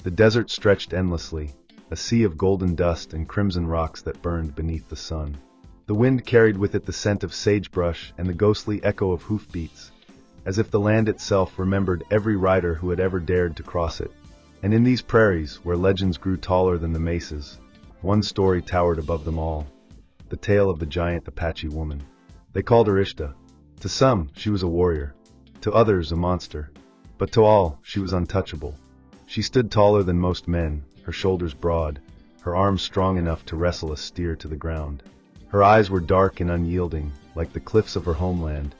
The desert stretched endlessly, a sea of golden dust and crimson rocks that burned beneath the sun. The wind carried with it the scent of sagebrush and the ghostly echo of hoofbeats, as if the land itself remembered every rider who had ever dared to cross it. And in these prairies, where legends grew taller than the mesas, one story towered above them all: the tale of the giant Apache woman. They called her Ishta. To some, she was a warrior. To others, a monster. But to all, she was untouchable. She stood taller than most men, her shoulders broad, her arms strong enough to wrestle a steer to the ground. Her eyes were dark and unyielding, like the cliffs of her homeland,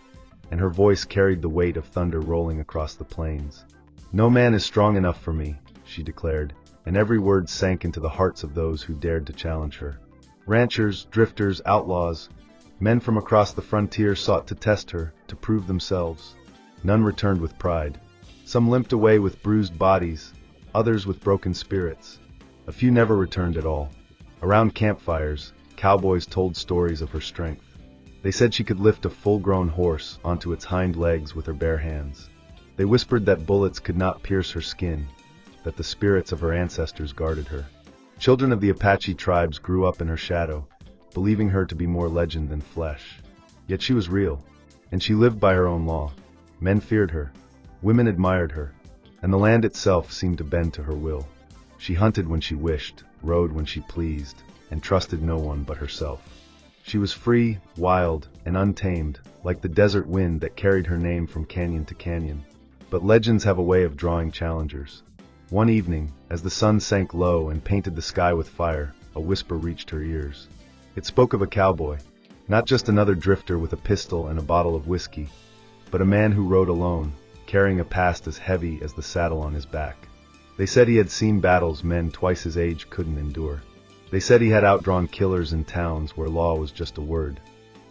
and her voice carried the weight of thunder rolling across the plains. "No man is strong enough for me," she declared, and every word sank into the hearts of those who dared to challenge her. Ranchers, drifters, outlaws, men from across the frontier sought to test her, to prove themselves. None returned with pride. Some limped away with bruised bodies, others with broken spirits. A few never returned at all. Around campfires, cowboys told stories of her strength. They said she could lift a full-grown horse onto its hind legs with her bare hands. They whispered that bullets could not pierce her skin, that the spirits of her ancestors guarded her. Children of the Apache tribes grew up in her shadow, believing her to be more legend than flesh. Yet she was real, and she lived by her own law. Men feared her, women admired her, and the land itself seemed to bend to her will. She hunted when she wished, rode when she pleased, and trusted no one but herself. She was free, wild, and untamed, like the desert wind that carried her name from canyon to canyon. But legends have a way of drawing challengers. One evening, as the sun sank low and painted the sky with fire, a whisper reached her ears. It spoke of a cowboy, not just another drifter with a pistol and a bottle of whiskey, but a man who rode alone, carrying a past as heavy as the saddle on his back. They said he had seen battles men twice his age couldn't endure. They said he had outdrawn killers in towns where law was just a word.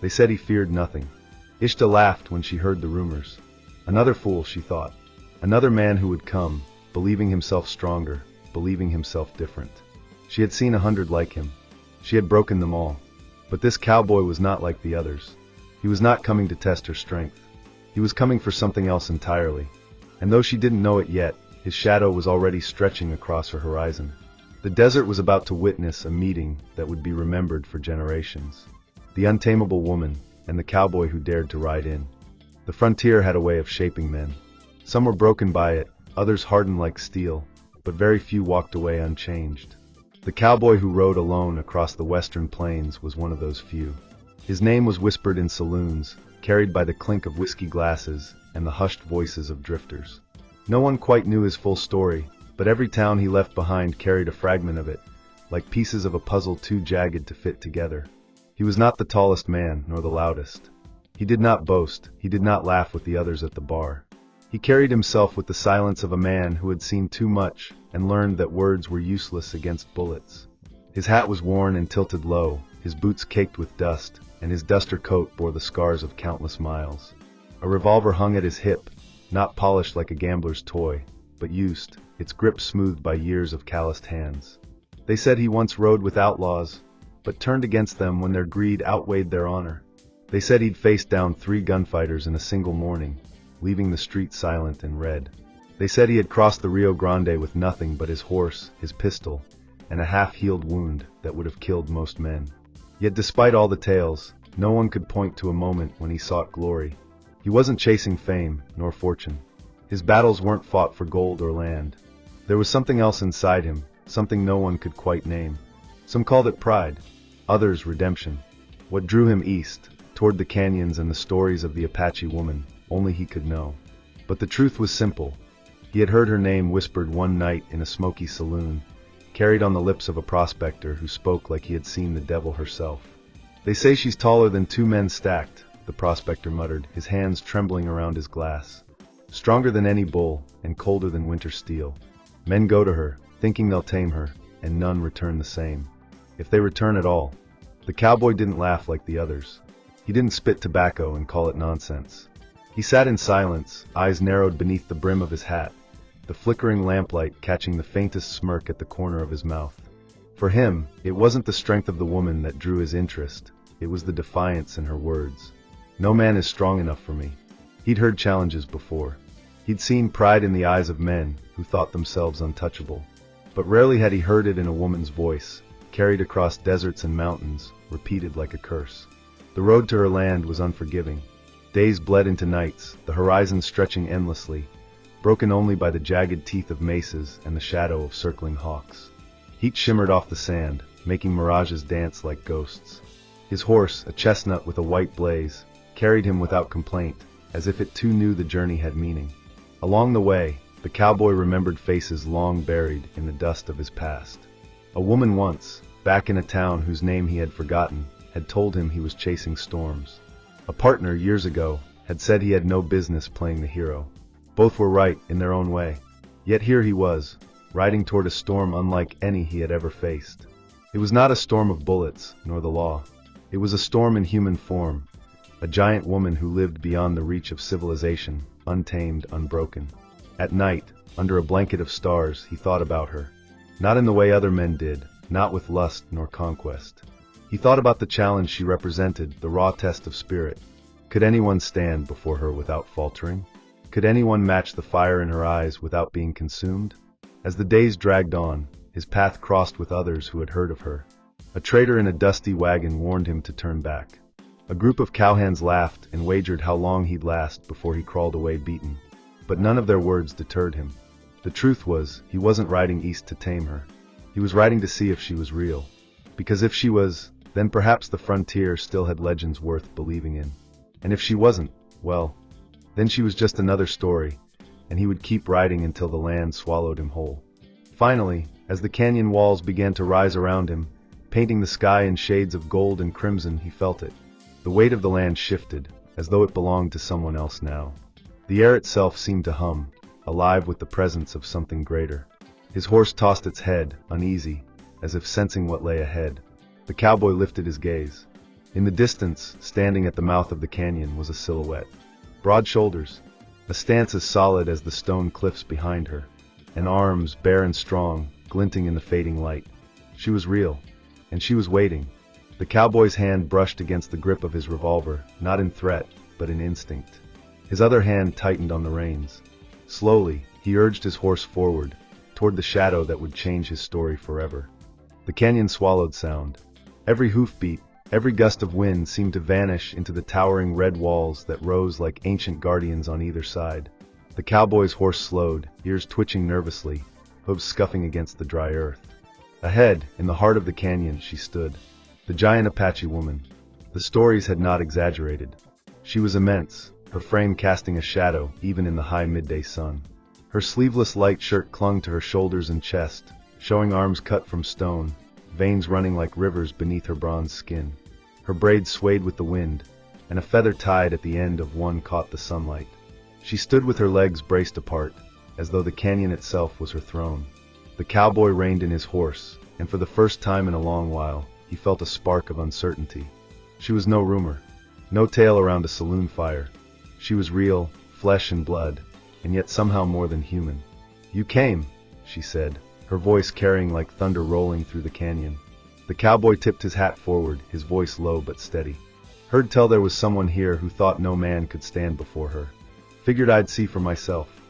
They said he feared nothing. Ishta laughed when she heard the rumors. Another fool, she thought. Another man who would come, believing himself stronger, believing himself different. She had seen 100 like him. She had broken them all. But this cowboy was not like the others. He was not coming to test her strength. He was coming for something else entirely. And though she didn't know it yet, his shadow was already stretching across her horizon. The desert was about to witness a meeting that would be remembered for generations. The untamable woman, and the cowboy who dared to ride in. The frontier had a way of shaping men. Some were broken by it, others hardened like steel, but very few walked away unchanged. The cowboy who rode alone across the western plains was one of those few. His name was whispered in saloons, carried by the clink of whiskey glasses and the hushed voices of drifters. No one quite knew his full story, but every town he left behind carried a fragment of it, like pieces of a puzzle too jagged to fit together. He was not the tallest man, nor the loudest. He did not boast, he did not laugh with the others at the bar. He carried himself with the silence of a man who had seen too much and learned that words were useless against bullets. His hat was worn and tilted low, his boots caked with dust, and his duster coat bore the scars of countless miles. A revolver hung at his hip, not polished like a gambler's toy, but used, its grip smoothed by years of calloused hands. They said he once rode with outlaws, but turned against them when their greed outweighed their honor. They said he'd faced down 3 gunfighters in a single morning, leaving the street silent and red. They said he had crossed the Rio Grande with nothing but his horse, his pistol, and a half-healed wound that would have killed most men. Yet despite all the tales, no one could point to a moment when he sought glory. He wasn't chasing fame, nor fortune. His battles weren't fought for gold or land. There was something else inside him, something no one could quite name. Some called it pride, others redemption. What drew him east, toward the canyons and the stories of the Apache woman, only he could know. But the truth was simple. He had heard her name whispered one night in a smoky saloon, carried on the lips of a prospector who spoke like he had seen the devil herself. "They say she's taller than 2 men stacked," the prospector muttered, his hands trembling around his glass. "Stronger than any bull, and colder than winter steel. Men go to her, thinking they'll tame her, and none return the same. If they return at all." The cowboy didn't laugh like the others. He didn't spit tobacco and call it nonsense. He sat in silence, eyes narrowed beneath the brim of his hat, the flickering lamplight catching the faintest smirk at the corner of his mouth. For him, it wasn't the strength of the woman that drew his interest, it was the defiance in her words. "No man is strong enough for me." He'd heard challenges before. He'd seen pride in the eyes of men who thought themselves untouchable. But rarely had he heard it in a woman's voice, carried across deserts and mountains, repeated like a curse. The road to her land was unforgiving. Days bled into nights, the horizon stretching endlessly, broken only by the jagged teeth of maces and the shadow of circling hawks. Heat shimmered off the sand, making mirages dance like ghosts. His horse, a chestnut with a white blaze, carried him without complaint, as if it too knew the journey had meaning. Along the way, the cowboy remembered faces long buried in the dust of his past. A woman once, back in a town whose name he had forgotten, had told him he was chasing storms. A partner years ago had said he had no business playing the hero. Both were right in their own way. Yet here he was, riding toward a storm unlike any he had ever faced. It was not a storm of bullets, nor the law. It was a storm in human form, a giant woman who lived beyond the reach of civilization, untamed, unbroken. At night, under a blanket of stars, he thought about her. Not in the way other men did, not with lust nor conquest. He thought about the challenge she represented, the raw test of spirit. Could anyone stand before her without faltering? Could anyone match the fire in her eyes without being consumed? As the days dragged on, his path crossed with others who had heard of her. A trader in a dusty wagon warned him to turn back. A group of cowhands laughed and wagered how long he'd last before he crawled away beaten. But none of their words deterred him. The truth was, he wasn't riding east to tame her. He was riding to see if she was real. Because if she was, then perhaps the frontier still had legends worth believing in. And if she wasn't, well, then she was just another story, and he would keep riding until the land swallowed him whole. Finally, as the canyon walls began to rise around him, painting the sky in shades of gold and crimson, he felt it. The weight of the land shifted, as though it belonged to someone else now. The air itself seemed to hum, alive with the presence of something greater. His horse tossed its head, uneasy, as if sensing what lay ahead. The cowboy lifted his gaze. In the distance, standing at the mouth of the canyon, was a silhouette. Broad shoulders, a stance as solid as the stone cliffs behind her, and arms, bare and strong, glinting in the fading light. She was real, and she was waiting. The cowboy's hand brushed against the grip of his revolver, not in threat, but in instinct. His other hand tightened on the reins. Slowly, he urged his horse forward, toward the shadow that would change his story forever. The canyon swallowed sound. Every hoofbeat, every gust of wind seemed to vanish into the towering red walls that rose like ancient guardians on either side. The cowboy's horse slowed, ears twitching nervously, hooves scuffing against the dry earth. Ahead, in the heart of the canyon, she stood. The giant Apache woman. The stories had not exaggerated. She was immense, her frame casting a shadow even in the high midday sun. Her sleeveless light shirt clung to her shoulders and chest, showing arms cut from stone, veins running like rivers beneath her bronze skin. Her braids swayed with the wind, and a feather tied at the end of one caught the sunlight. She stood with her legs braced apart, as though the canyon itself was her throne. The cowboy reined in his horse, and for the first time in a long while, he felt a spark of uncertainty. She was no rumor, no tale around a saloon fire. She was real, flesh and blood, and yet somehow more than human. "You came," she said, her voice carrying like thunder rolling through the canyon. The cowboy tipped his hat forward, his voice low but steady. "Heard tell there was someone here who thought no man could stand before her. Figured I'd see for myself."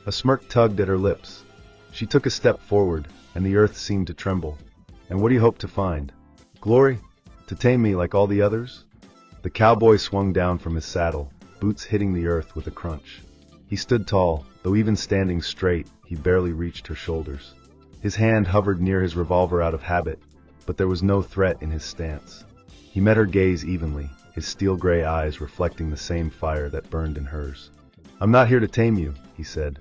A smirk tugged at her lips. She took a step forward, and the earth seemed to tremble. "And what do you hope to find? Glory? To tame me like all the others?" The cowboy swung down from his saddle, boots hitting the earth with a crunch. He stood tall, though even standing straight, he barely reached her shoulders. His hand hovered near his revolver out of habit, but there was no threat in his stance. He met her gaze evenly, his steel-gray eyes reflecting the same fire that burned in hers. "I'm not here to tame you," he said.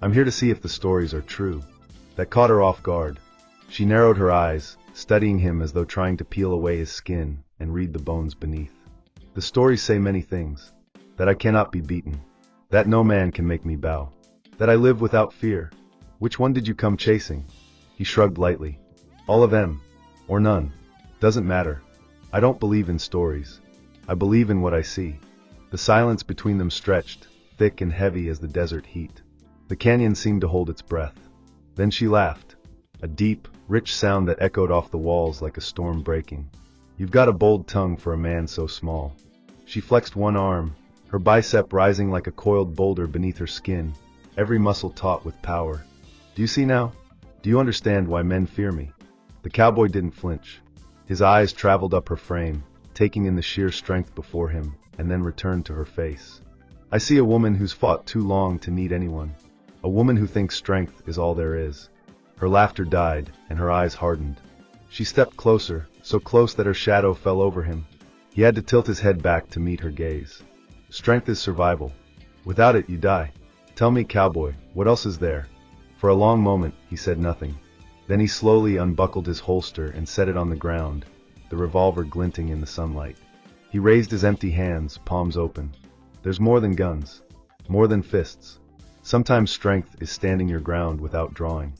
"I'm here to see if the stories are true." That caught her off guard. She narrowed her eyes, studying him as though trying to peel away his skin and read the bones beneath. "The stories say many things. That I cannot be beaten. That no man can make me bow. That I live without fear. Which one did you come chasing?" He shrugged lightly. "All of them. Or none. Doesn't matter. I don't believe in stories. I believe in what I see." The silence between them stretched, thick and heavy as the desert heat. The canyon seemed to hold its breath. Then she laughed. A deep, rich sound that echoed off the walls like a storm breaking. "You've got a bold tongue for a man so small." She flexed one arm, her bicep rising like a coiled boulder beneath her skin, every muscle taut with power. "Do you see now? Do you understand why men fear me?" The cowboy didn't flinch. His eyes traveled up her frame, taking in the sheer strength before him, and then returned to her face. "I see a woman who's fought too long to need anyone. A woman who thinks strength is all there is." Her laughter died, and her eyes hardened. She stepped closer, so close that her shadow fell over him. He had to tilt his head back to meet her gaze. "Strength is survival. Without it, you die. Tell me, cowboy, what else is there?" For a long moment, he said nothing. Then he slowly unbuckled his holster and set it on the ground, the revolver glinting in the sunlight. He raised his empty hands, palms open. "There's more than guns. More than fists. Sometimes strength is standing your ground without drawing."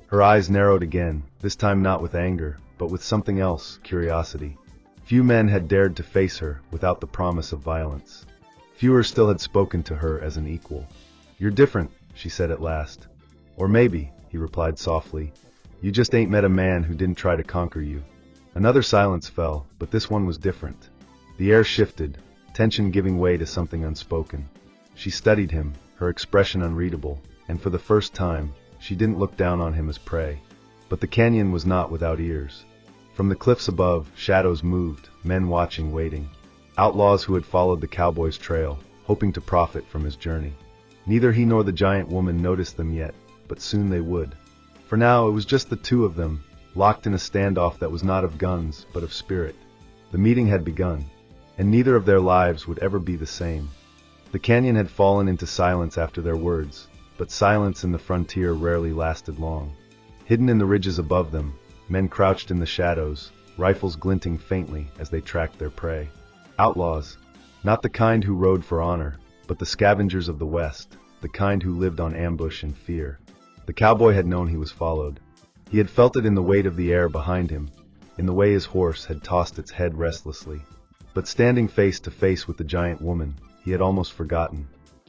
Her eyes narrowed again, this time not with anger, but with something else, curiosity. Few men had dared to face her without the promise of violence. Fewer still had spoken to her as an equal. "You're different," she said at last. "Or maybe," he replied softly, "you just ain't met a man who didn't try to conquer you." Another silence fell, but this one was different. The air shifted, tension giving way to something unspoken. She studied him, her expression unreadable, and for the first time, she didn't look down on him as prey. But the canyon was not without ears. From the cliffs above, shadows moved, men watching, waiting. Outlaws who had followed the cowboy's trail, hoping to profit from his journey. Neither he nor the giant woman noticed them yet, but soon they would. For now it was just the two of them, locked in a standoff that was not of guns, but of spirit. The meeting had begun, and neither of their lives would ever be the same. The canyon had fallen into silence after their words, but silence in the frontier rarely lasted long. Hidden in the ridges above them, men crouched in the shadows, rifles glinting faintly as they tracked their prey. Outlaws, not the kind who rode for honor, but the scavengers of the West, the kind who lived on ambush and fear. The cowboy had known he was followed. He had felt it in the weight of the air behind him, in the way his horse had tossed its head restlessly. But standing face to face with the giant woman, he had almost forgotten.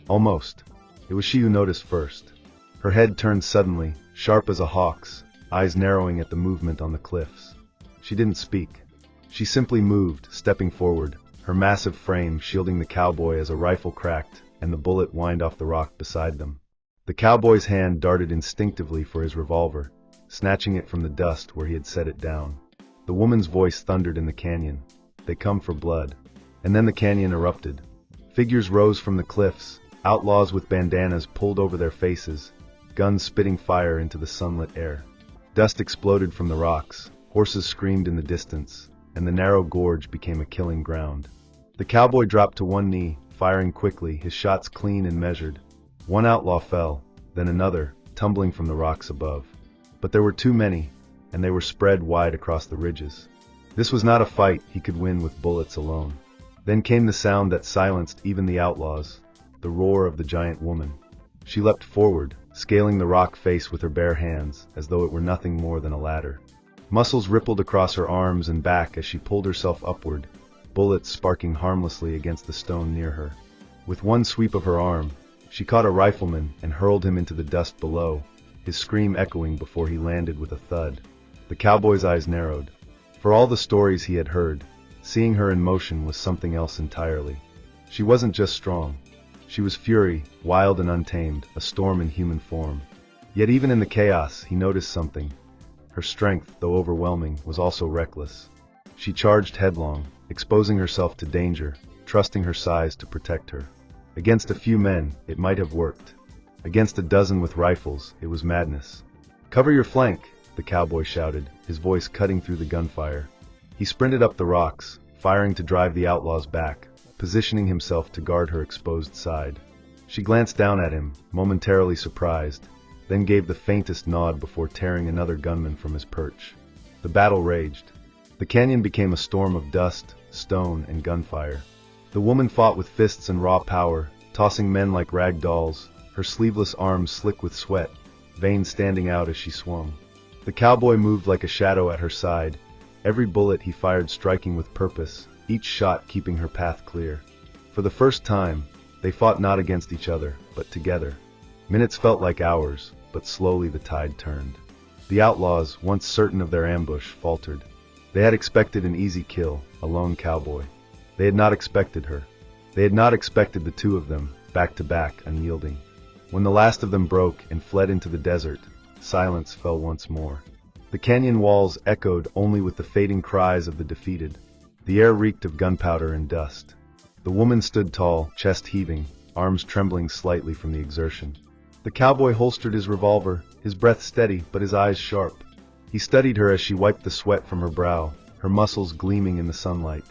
Almost. It was she who noticed first. Her head turned suddenly, sharp as a hawk's, eyes narrowing at the movement on the cliffs. She didn't speak. She simply moved, stepping forward, her massive frame shielding the cowboy as a rifle cracked and the bullet whined off the rock beside them. The cowboy's hand darted instinctively for his revolver, snatching it from the dust where he had set it down. The woman's voice thundered in the canyon. "They come for blood." And then the canyon erupted. Figures rose from the cliffs, outlaws with bandanas pulled over their faces, guns spitting fire into the sunlit air. Dust exploded from the rocks, horses screamed in the distance, and the narrow gorge became a killing ground. The cowboy dropped to one knee, firing quickly, his shots clean and measured. One outlaw fell, then another, tumbling from the rocks above. But there were too many, and they were spread wide across the ridges. This was not a fight he could win with bullets alone. Then came the sound that silenced even the outlaws, the roar of the giant woman. She leapt forward, scaling the rock face with her bare hands, as though it were nothing more than a ladder. Muscles rippled across her arms and back as she pulled herself upward, bullets sparking harmlessly against the stone near her. With one sweep of her arm, she caught a rifleman and hurled him into the dust below, his scream echoing before he landed with a thud. The cowboy's eyes narrowed. For all the stories he had heard, seeing her in motion was something else entirely. She wasn't just strong. She was fury, wild and untamed, a storm in human form. Yet even in the chaos, he noticed something. Her strength, though overwhelming, was also reckless. She charged headlong, exposing herself to danger, trusting her size to protect her. Against a few men, it might have worked. Against a dozen with rifles, it was madness. "Cover your flank," the cowboy shouted, his voice cutting through the gunfire. He sprinted up the rocks, firing to drive the outlaws back, positioning himself to guard her exposed side. She glanced down at him, momentarily surprised, then gave the faintest nod before tearing another gunman from his perch. The battle raged. The canyon became a storm of dust, stone, and gunfire. The woman fought with fists and raw power, tossing men like rag dolls, her sleeveless arms slick with sweat, veins standing out as she swung. The cowboy moved like a shadow at her side, every bullet he fired striking with purpose, each shot keeping her path clear. For the first time, they fought not against each other, but together. Minutes felt like hours, but slowly the tide turned. The outlaws, once certain of their ambush, faltered. They had expected an easy kill, a lone cowboy. They had not expected her. They had not expected the two of them, back to back, unyielding. When the last of them broke and fled into the desert, silence fell once more. The canyon walls echoed only with the fading cries of the defeated. The air reeked of gunpowder and dust. The woman stood tall, chest heaving, arms trembling slightly from the exertion. The cowboy holstered his revolver, his breath steady but his eyes sharp. He studied her as she wiped the sweat from her brow, her muscles gleaming in the sunlight.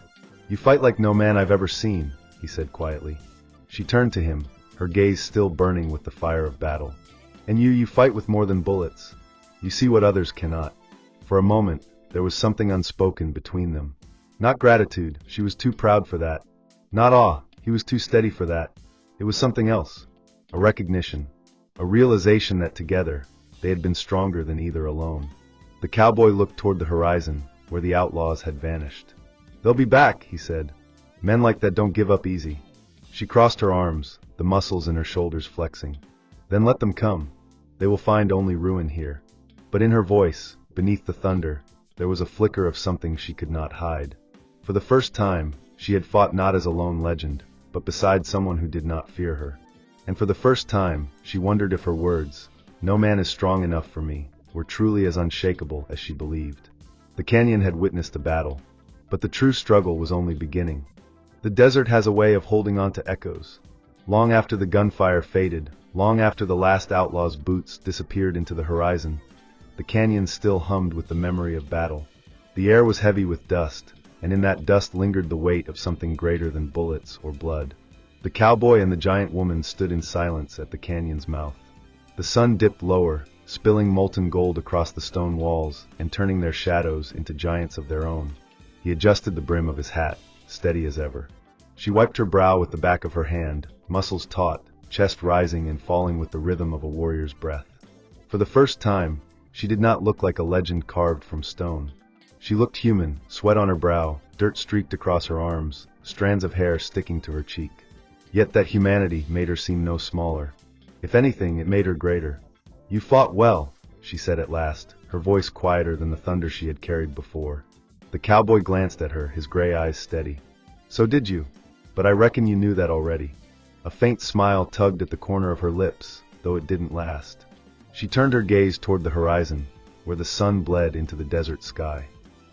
"You fight like no man I've ever seen," he said quietly. She turned to him, her gaze still burning with the fire of battle. "And you fight with more than bullets. You see what others cannot." For a moment, there was something unspoken between them. Not gratitude, she was too proud for that. Not awe, he was too steady for that. It was something else. A recognition. A realization that together, they had been stronger than either alone. The cowboy looked toward the horizon, where the outlaws had vanished. "They'll be back," he said. "Men like that don't give up easy." She crossed her arms, the muscles in her shoulders flexing. "Then let them come. They will find only ruin here." But in her voice, beneath the thunder, there was a flicker of something she could not hide. For the first time, she had fought not as a lone legend, but beside someone who did not fear her. And for the first time, she wondered if her words, "No man is strong enough for me," were truly as unshakable as she believed. The canyon had witnessed a battle, but the true struggle was only beginning. The desert has a way of holding on to echoes. Long after the gunfire faded, long after the last outlaw's boots disappeared into the horizon, the canyon still hummed with the memory of battle. The air was heavy with dust, and in that dust lingered the weight of something greater than bullets or blood. The cowboy and the giant woman stood in silence at the canyon's mouth. The sun dipped lower, spilling molten gold across the stone walls and turning their shadows into giants of their own. He adjusted the brim of his hat, steady as ever. She wiped her brow with the back of her hand, muscles taut, chest rising and falling with the rhythm of a warrior's breath. For the first time, she did not look like a legend carved from stone. She looked human, sweat on her brow, dirt streaked across her arms, strands of hair sticking to her cheek. Yet that humanity made her seem no smaller. If anything, it made her greater. "You fought well," she said at last, her voice quieter than the thunder she had carried before. The cowboy glanced at her, his gray eyes steady. "So did you. But I reckon you knew that already." A faint smile tugged at the corner of her lips, though it didn't last. She turned her gaze toward the horizon, where the sun bled into the desert sky.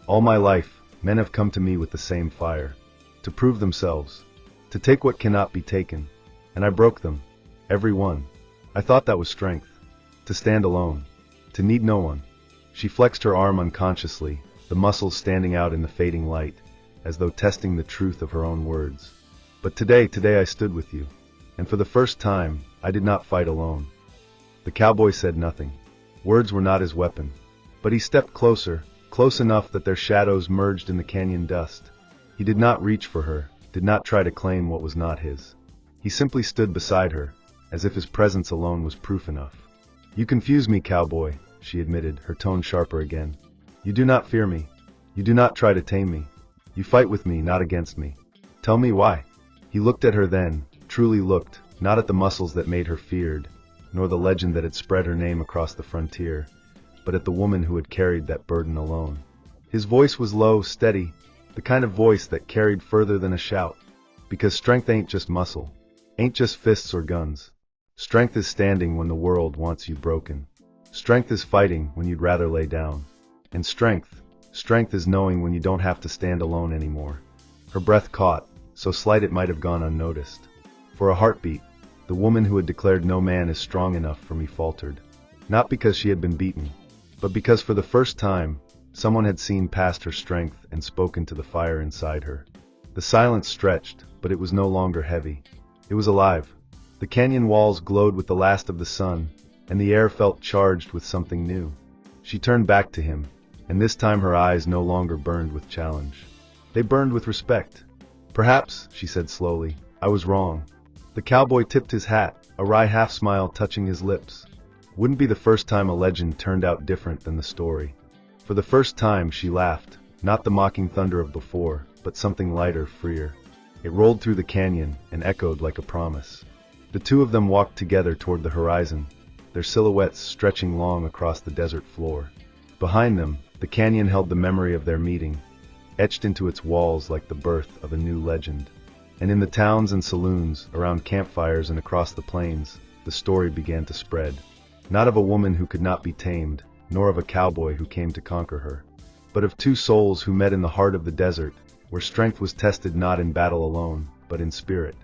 "All my life, men have come to me with the same fire. To prove themselves. To take what cannot be taken. And I broke them. Every one. I thought that was strength. To stand alone. To need no one." She flexed her arm unconsciously, the muscles standing out in the fading light, as though testing the truth of her own words. "But today I stood with you. And for the first time, I did not fight alone." The cowboy said nothing. Words were not his weapon. But he stepped closer, close enough that their shadows merged in the canyon dust. He did not reach for her, did not try to claim what was not his. He simply stood beside her, as if his presence alone was proof enough. "You confuse me, cowboy," she admitted, her tone sharper again. "You do not fear me. You do not try to tame me. You fight with me, not against me. Tell me why." He looked at her then, truly looked, not at the muscles that made her feared, nor the legend that had spread her name across the frontier, but at the woman who had carried that burden alone. His voice was low, steady, the kind of voice that carried further than a shout. Because strength ain't just muscle, ain't just fists or guns. Strength is standing when the world wants you broken. Strength is fighting when you'd rather lay down. And strength is knowing when you don't have to stand alone anymore. Her breath caught, so slight it might have gone unnoticed. For a heartbeat, the woman who had declared no man is strong enough for me faltered. Not because she had been beaten, but because for the first time, someone had seen past her strength and spoken to the fire inside her. The silence stretched, but it was no longer heavy. It was alive. The canyon walls glowed with the last of the sun, and the air felt charged with something new. She turned back to him, and this time her eyes no longer burned with challenge. They burned with respect. "Perhaps," she said slowly, "I was wrong." The cowboy tipped his hat, a wry half-smile touching his lips. Wouldn't be the first time a legend turned out different than the story. For the first time she laughed, not the mocking thunder of before, but something lighter, freer. It rolled through the canyon and echoed like a promise. The two of them walked together toward the horizon, their silhouettes stretching long across the desert floor. Behind them, the canyon held the memory of their meeting, etched into its walls like the birth of a new legend. And in the towns and saloons, around campfires and across the plains, the story began to spread. not of a woman who could not be tamed, nor of a cowboy who came to conquer her, but of two souls who met in the heart of the desert, where strength was tested not in battle alone, but in spirit.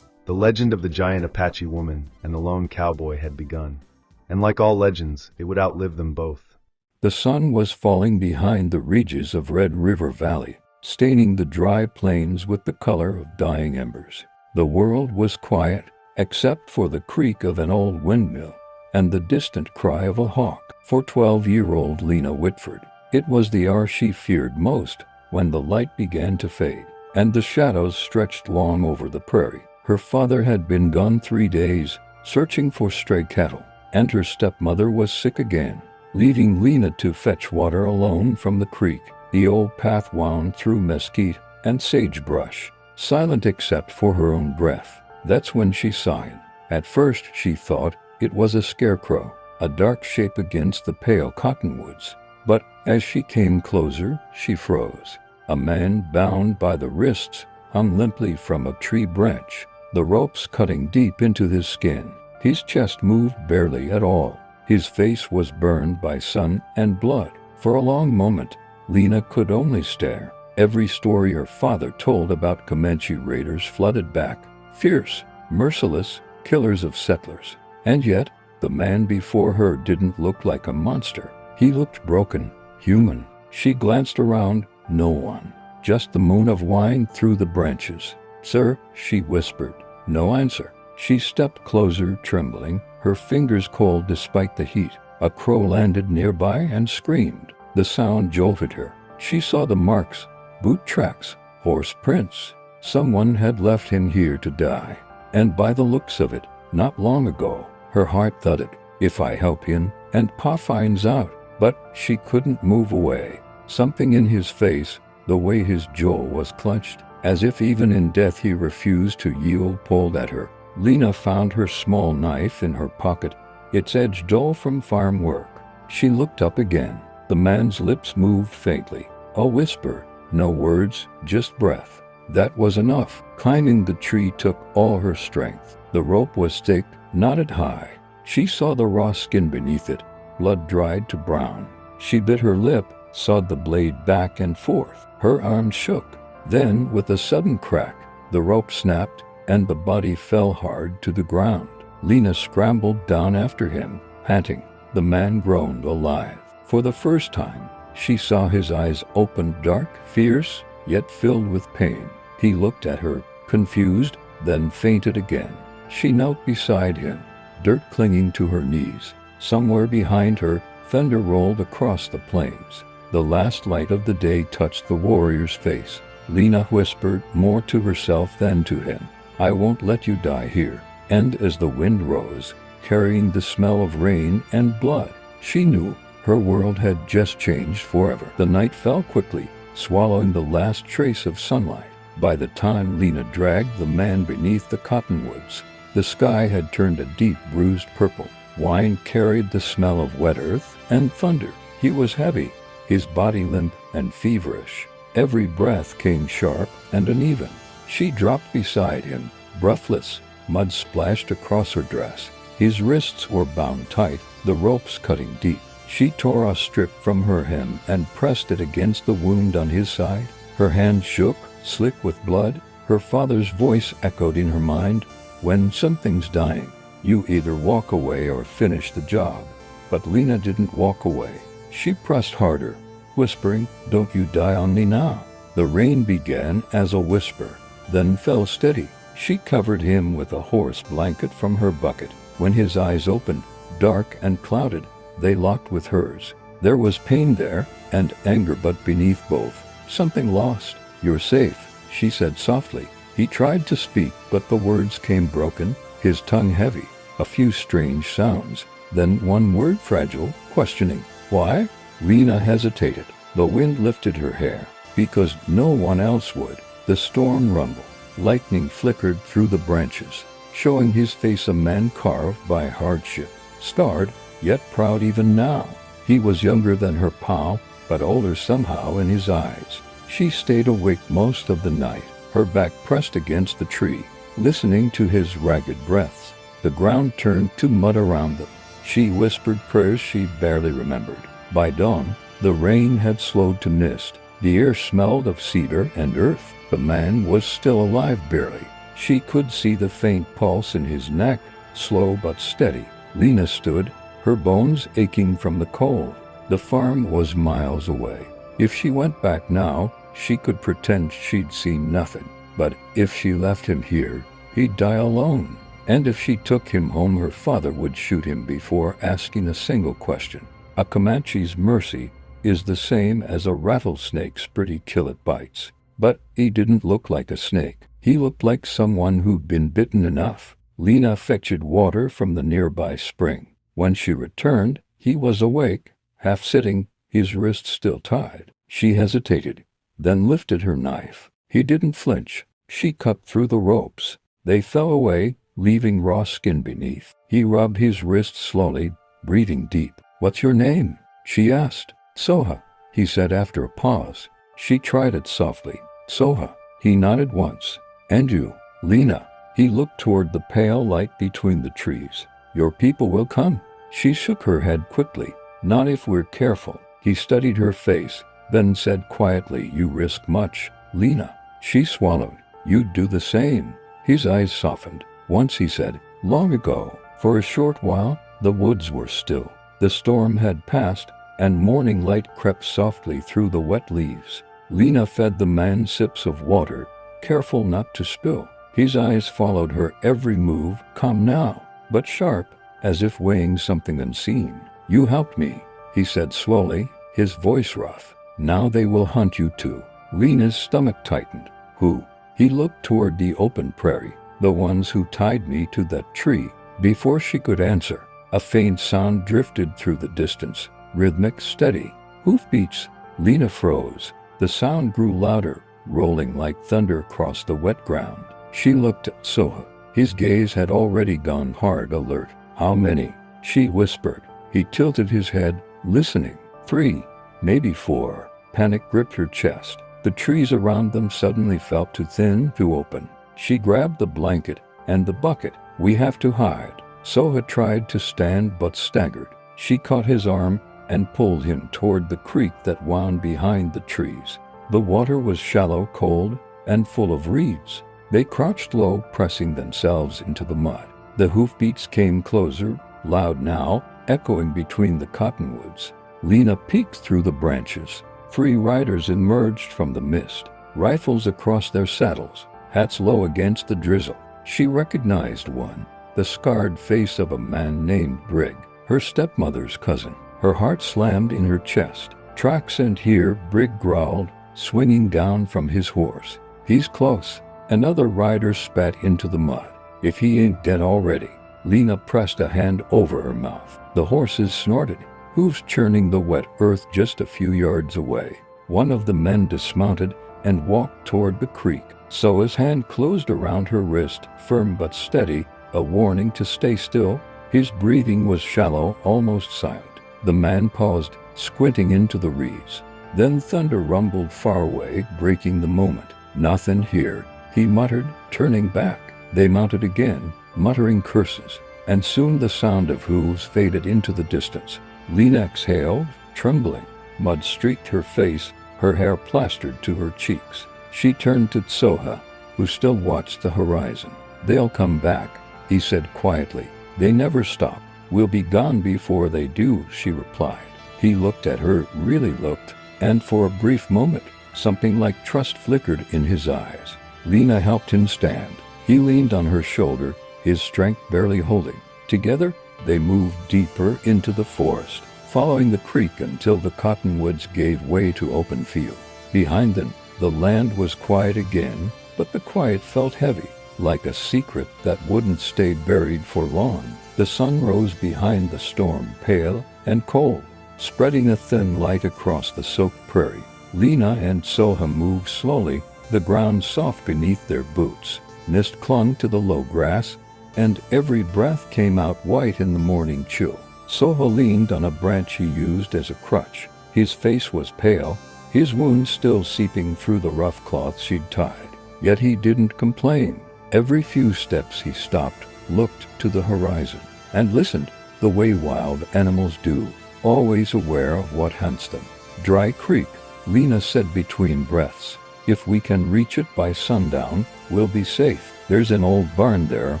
The legend of the giant Apache woman and the lone cowboy had begun, and like all legends, it would outlive them both. The sun was falling behind the ridges of Red River Valley, staining the dry plains with the color of dying embers. The world was quiet, except for the creak of an old windmill and the distant cry of a hawk. For 12-year-old Lena Whitford, it was the hour she feared most, when the light began to fade, and the shadows stretched long over the prairie. Her father had been gone 3 days, searching for stray cattle, and her stepmother was sick again, leaving Lena to fetch water alone from the creek. The old path wound through mesquite and sagebrush, silent except for her own breath. That's when she saw him. At first she thought it was a scarecrow, a dark shape against the pale cottonwoods. But as she came closer, she froze. A man bound by the wrists hung limply from a tree branch, the ropes cutting deep into his skin. His chest moved barely at all. His face was burned by sun and blood. For a long moment, Lena could only stare. Every story her father told about Comanche raiders flooded back, fierce, merciless, killers of settlers. And yet, the man before her didn't look like a monster. He looked broken, human. She glanced around, no one. Just the moon of wine through the branches. "Sir," she whispered. No answer. She stepped closer, trembling, her fingers cold despite the heat. A crow landed nearby and screamed. The sound jolted her. She saw the marks, boot tracks, horse prints. Someone had left him here to die. And by the looks of it, not long ago. Her heart thudded. If I help him, and Pa finds out. But she couldn't move away. Something in his face, the way his jaw was clenched, as if even in death he refused to yield, pulled at her. Lena found her small knife in her pocket, its edge dull from farm work. She looked up again. The man's lips moved faintly. A whisper, no words, just breath. That was enough. Climbing the tree took all her strength. The rope was thick, knotted high. She saw the raw skin beneath it, blood dried to brown. She bit her lip, sawed the blade back and forth. Her arms shook. Then, with a sudden crack, the rope snapped, and the body fell hard to the ground. Lena scrambled down after him, panting. The man groaned, alive. For the first time, she saw his eyes open, dark, fierce, yet filled with pain. He looked at her, confused, then fainted again. She knelt beside him, dirt clinging to her knees. Somewhere behind her, thunder rolled across the plains. The last light of the day touched the warrior's face. Lena whispered more to herself than to him, "I won't let you die here." And as the wind rose, carrying the smell of rain and blood, she knew her world had just changed forever. The night fell quickly, swallowing the last trace of sunlight. By the time Lena dragged the man beneath the cottonwoods, the sky had turned a deep bruised purple. Wine carried the smell of wet earth and thunder. He was heavy, his body limp and feverish. Every breath came sharp and uneven. She dropped beside him, breathless. Mud splashed across her dress. His wrists were bound tight, the ropes cutting deep. She tore a strip from her hem and pressed it against the wound on his side. Her hand shook, slick with blood. Her father's voice echoed in her mind, "When something's dying, you either walk away or finish the job." But Lena didn't walk away. She pressed harder, whispering, "Don't you die on me now." The rain began as a whisper, then fell steady. She covered him with a horse blanket from her bucket. When his eyes opened, dark and clouded, they locked with hers. There was pain there, and anger, but beneath both, something lost. "You're safe," she said softly. He tried to speak, but the words came broken, his tongue heavy. A few strange sounds, then one word, fragile, questioning. "Why?" Lena hesitated. The wind lifted her hair, because no one else would. The storm rumbled. Lightning flickered through the branches, showing his face, a man carved by hardship, scarred, yet proud even now. He was younger than her pa, but older somehow in his eyes. She stayed awake most of the night, her back pressed against the tree, listening to his ragged breaths. The ground turned to mud around them. She whispered prayers she barely remembered. By dawn, the rain had slowed to mist. The air smelled of cedar and earth. The man was still alive barely. She could see the faint pulse in his neck, slow but steady. Lena stood, her bones aching from the cold. The farm was miles away. If she went back now, she could pretend she'd seen nothing. But if she left him here, he'd die alone. And if she took him home, her father would shoot him before asking a single question. A Comanche's mercy is the same as a rattlesnake's pretty kill it bites. But he didn't look like a snake. He looked like someone who'd been bitten enough. Lena fetched water from the nearby spring. When she returned, he was awake, half sitting, his wrists still tied. She hesitated, then lifted her knife. He didn't flinch. She cut through the ropes. They fell away, leaving raw skin beneath. He rubbed his wrist slowly, breathing deep. "What's your name?" she asked. "Soha," he said after a pause. She tried it softly. "Soha." He nodded once. "And you?" "Lena." He looked toward the pale light between the trees. "Your people will come." She shook her head quickly. "Not if we're careful." He studied her face, then said quietly, "You risk much, Lena." She swallowed. "You'd do the same." His eyes softened. "Once," he said, "long ago." For a short while, the woods were still. The storm had passed, and morning light crept softly through the wet leaves. Lena fed the man sips of water, careful not to spill. His eyes followed her every move, calm now, but sharp, as if weighing something unseen. "You helped me," he said slowly, his voice rough. "Now they will hunt you too." Lena's stomach tightened. "Who?" He looked toward the open prairie. "The ones who tied me to that tree." Before she could answer, a faint sound drifted through the distance, rhythmic, steady. "Hoofbeats." Lena froze. The sound grew louder, rolling like thunder across the wet ground. She looked at Soha. His gaze had already gone hard, alert. "How many?" she whispered. He tilted his head, listening. "3, maybe 4. Panic gripped her chest. The trees around them suddenly felt too thin to open. She grabbed the blanket and the bucket. "We have to hide." Soha tried to stand but staggered. She caught his arm and pulled him toward the creek that wound behind the trees. The water was shallow, cold, and full of reeds. They crouched low, pressing themselves into the mud. The hoofbeats came closer, loud now, echoing between the cottonwoods. Lena peeked through the branches. 3 riders emerged from the mist, rifles across their saddles, hats low against the drizzle. She recognized one, the scarred face of a man named Brig, her stepmother's cousin. Her heart slammed in her chest. "Tracks and here," Brig growled, swinging down from his horse. "He's close." Another rider spat into the mud. "If he ain't dead already." Lena pressed a hand over her mouth. The horses snorted, hooves churning the wet earth just a few yards away. One of the men dismounted and walked toward the creek. Soa's hand closed around her wrist, firm but steady, a warning to stay still. His breathing was shallow, almost silent. The man paused, squinting into the reeds. Then thunder rumbled far away, breaking the moment. "Nothing here," he muttered, turning back. They mounted again, muttering curses, and soon the sound of hooves faded into the distance. Lena exhaled, trembling. Mud streaked her face, her hair plastered to her cheeks. She turned to Soha, who still watched the horizon. "They'll come back," he said quietly. "They never stop. We'll be gone before they do," she replied. He looked at her, really looked, and for a brief moment, something like trust flickered in his eyes. Lena helped him stand. He leaned on her shoulder, his strength barely holding. Together, they moved deeper into the forest, following the creek until the cottonwoods gave way to open field. Behind them, the land was quiet again, but the quiet felt heavy, like a secret that wouldn't stay buried for long. The sun rose behind the storm, pale and cold, spreading a thin light across the soaked prairie. Lena and Soha moved slowly, the ground soft beneath their boots. Mist clung to the low grass, and every breath came out white in the morning chill. Soha leaned on a branch he used as a crutch. His face was pale, his wounds still seeping through the rough cloth she'd tied. Yet he didn't complain. Every few steps he stopped, looked to the horizon, and listened. the way wild animals do, always aware of what hunts them. Dry Creek, Lena said between breaths. If we can reach it by sundown, we'll be safe. There's an old barn there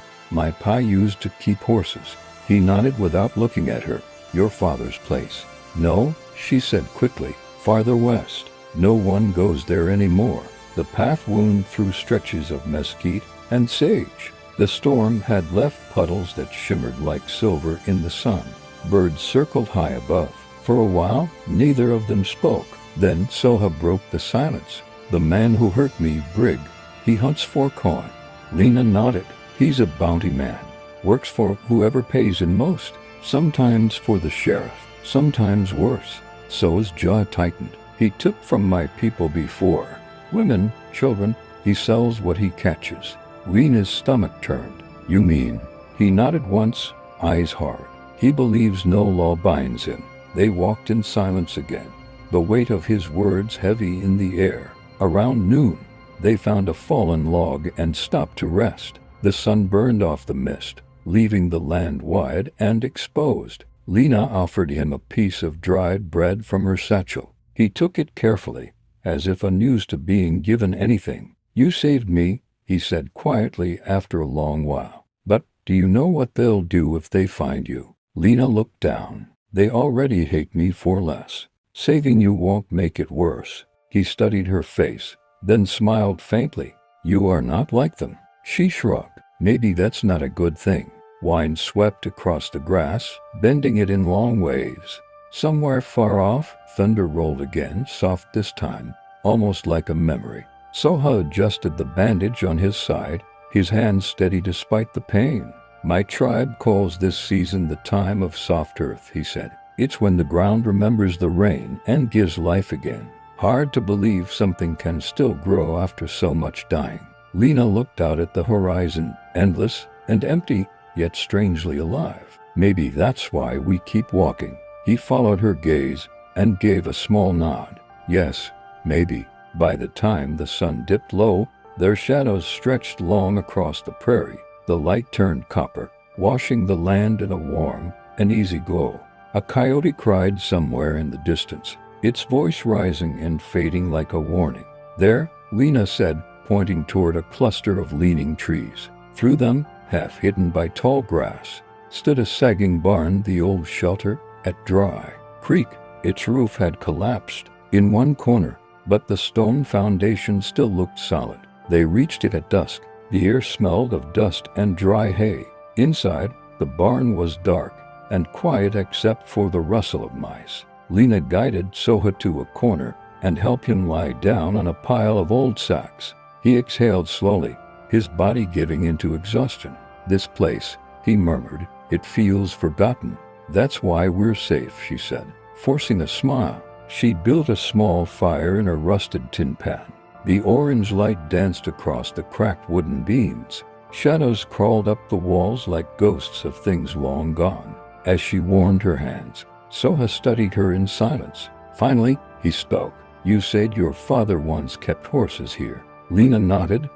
my pa used to keep horses. He nodded without looking at her. Your father's place. No, she said quickly. Farther west. No one goes there anymore. The path wound through stretches of mesquite and sage. The storm had left puddles that shimmered like silver in the sun. Birds circled high above. For a while, neither of them spoke. Then Soha broke the silence. The man who hurt me, Brig. He hunts for coin. Lena nodded. He's a bounty man. Works for whoever pays him most. Sometimes for the sheriff. Sometimes worse. Soha's jaw tightened. He took from my people before. Women, children. He sells what he catches. Lena's stomach turned. You mean? He nodded once, eyes hard. He believes no law binds him. They walked in silence again, the weight of his words heavy in the air. Around noon, they found a fallen log and stopped to rest. The sun burned off the mist, leaving the land wide and exposed. Lena offered him a piece of dried bread from her satchel. He took it carefully, as if unused to being given anything. You saved me, he said quietly after a long while. But do you know what they'll do if they find you? Lena looked down. They already hate me for less. Saving you won't make it worse. He studied her face, then smiled faintly. You are not like them. She shrugged. Maybe that's not a good thing. Wind swept across the grass, bending it in long waves. Somewhere far off, thunder rolled again, soft this time, almost like a memory. Soha adjusted the bandage on his side, his hands steady despite the pain. My tribe calls this season the time of soft earth, he said. It's when the ground remembers the rain and gives life again. Hard to believe something can still grow after so much dying. Lena looked out at the horizon, endless and empty, yet strangely alive. Maybe that's why we keep walking. He followed her gaze and gave a small nod. Yes, maybe. By the time the sun dipped low, their shadows stretched long across the prairie. The light turned copper, washing the land in a warm and easy glow. A coyote cried somewhere in the distance, its voice rising and fading like a warning. There, Lena said, pointing toward a cluster of leaning trees. Through them, half hidden by tall grass, stood a sagging barn, the old shelter at Dry Creek. Its roof had collapsed in one corner, but the stone foundation still looked solid. They reached it at dusk. The air smelled of dust and dry hay. Inside, the barn was dark and quiet except for the rustle of mice. Lena guided Soha to a corner and helped him lie down on a pile of old sacks. He exhaled slowly, his body giving into exhaustion. This place, he murmured, it feels forgotten. That's why we're safe, she said, forcing a smile. She built a small fire in a rusted tin pan. The orange light danced across the cracked wooden beams. Shadows crawled up the walls like ghosts of things long gone. As she warmed her hands, Soha studied her in silence. Finally, he spoke. You said your father once kept horses here. Lena nodded.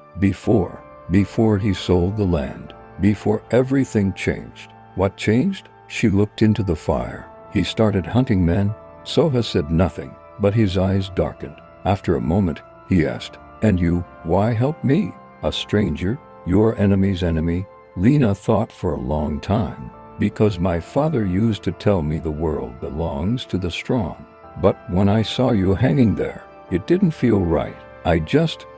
Before he sold the land. Before everything changed. What changed? She looked into the fire. He started hunting men. Soha said nothing, but his eyes darkened. After a moment, he asked, and you, why help me? A stranger, your enemy's enemy? Lena thought for a long time. Because my father used to tell me the world belongs to the strong. But when I saw you hanging there, it didn't feel right.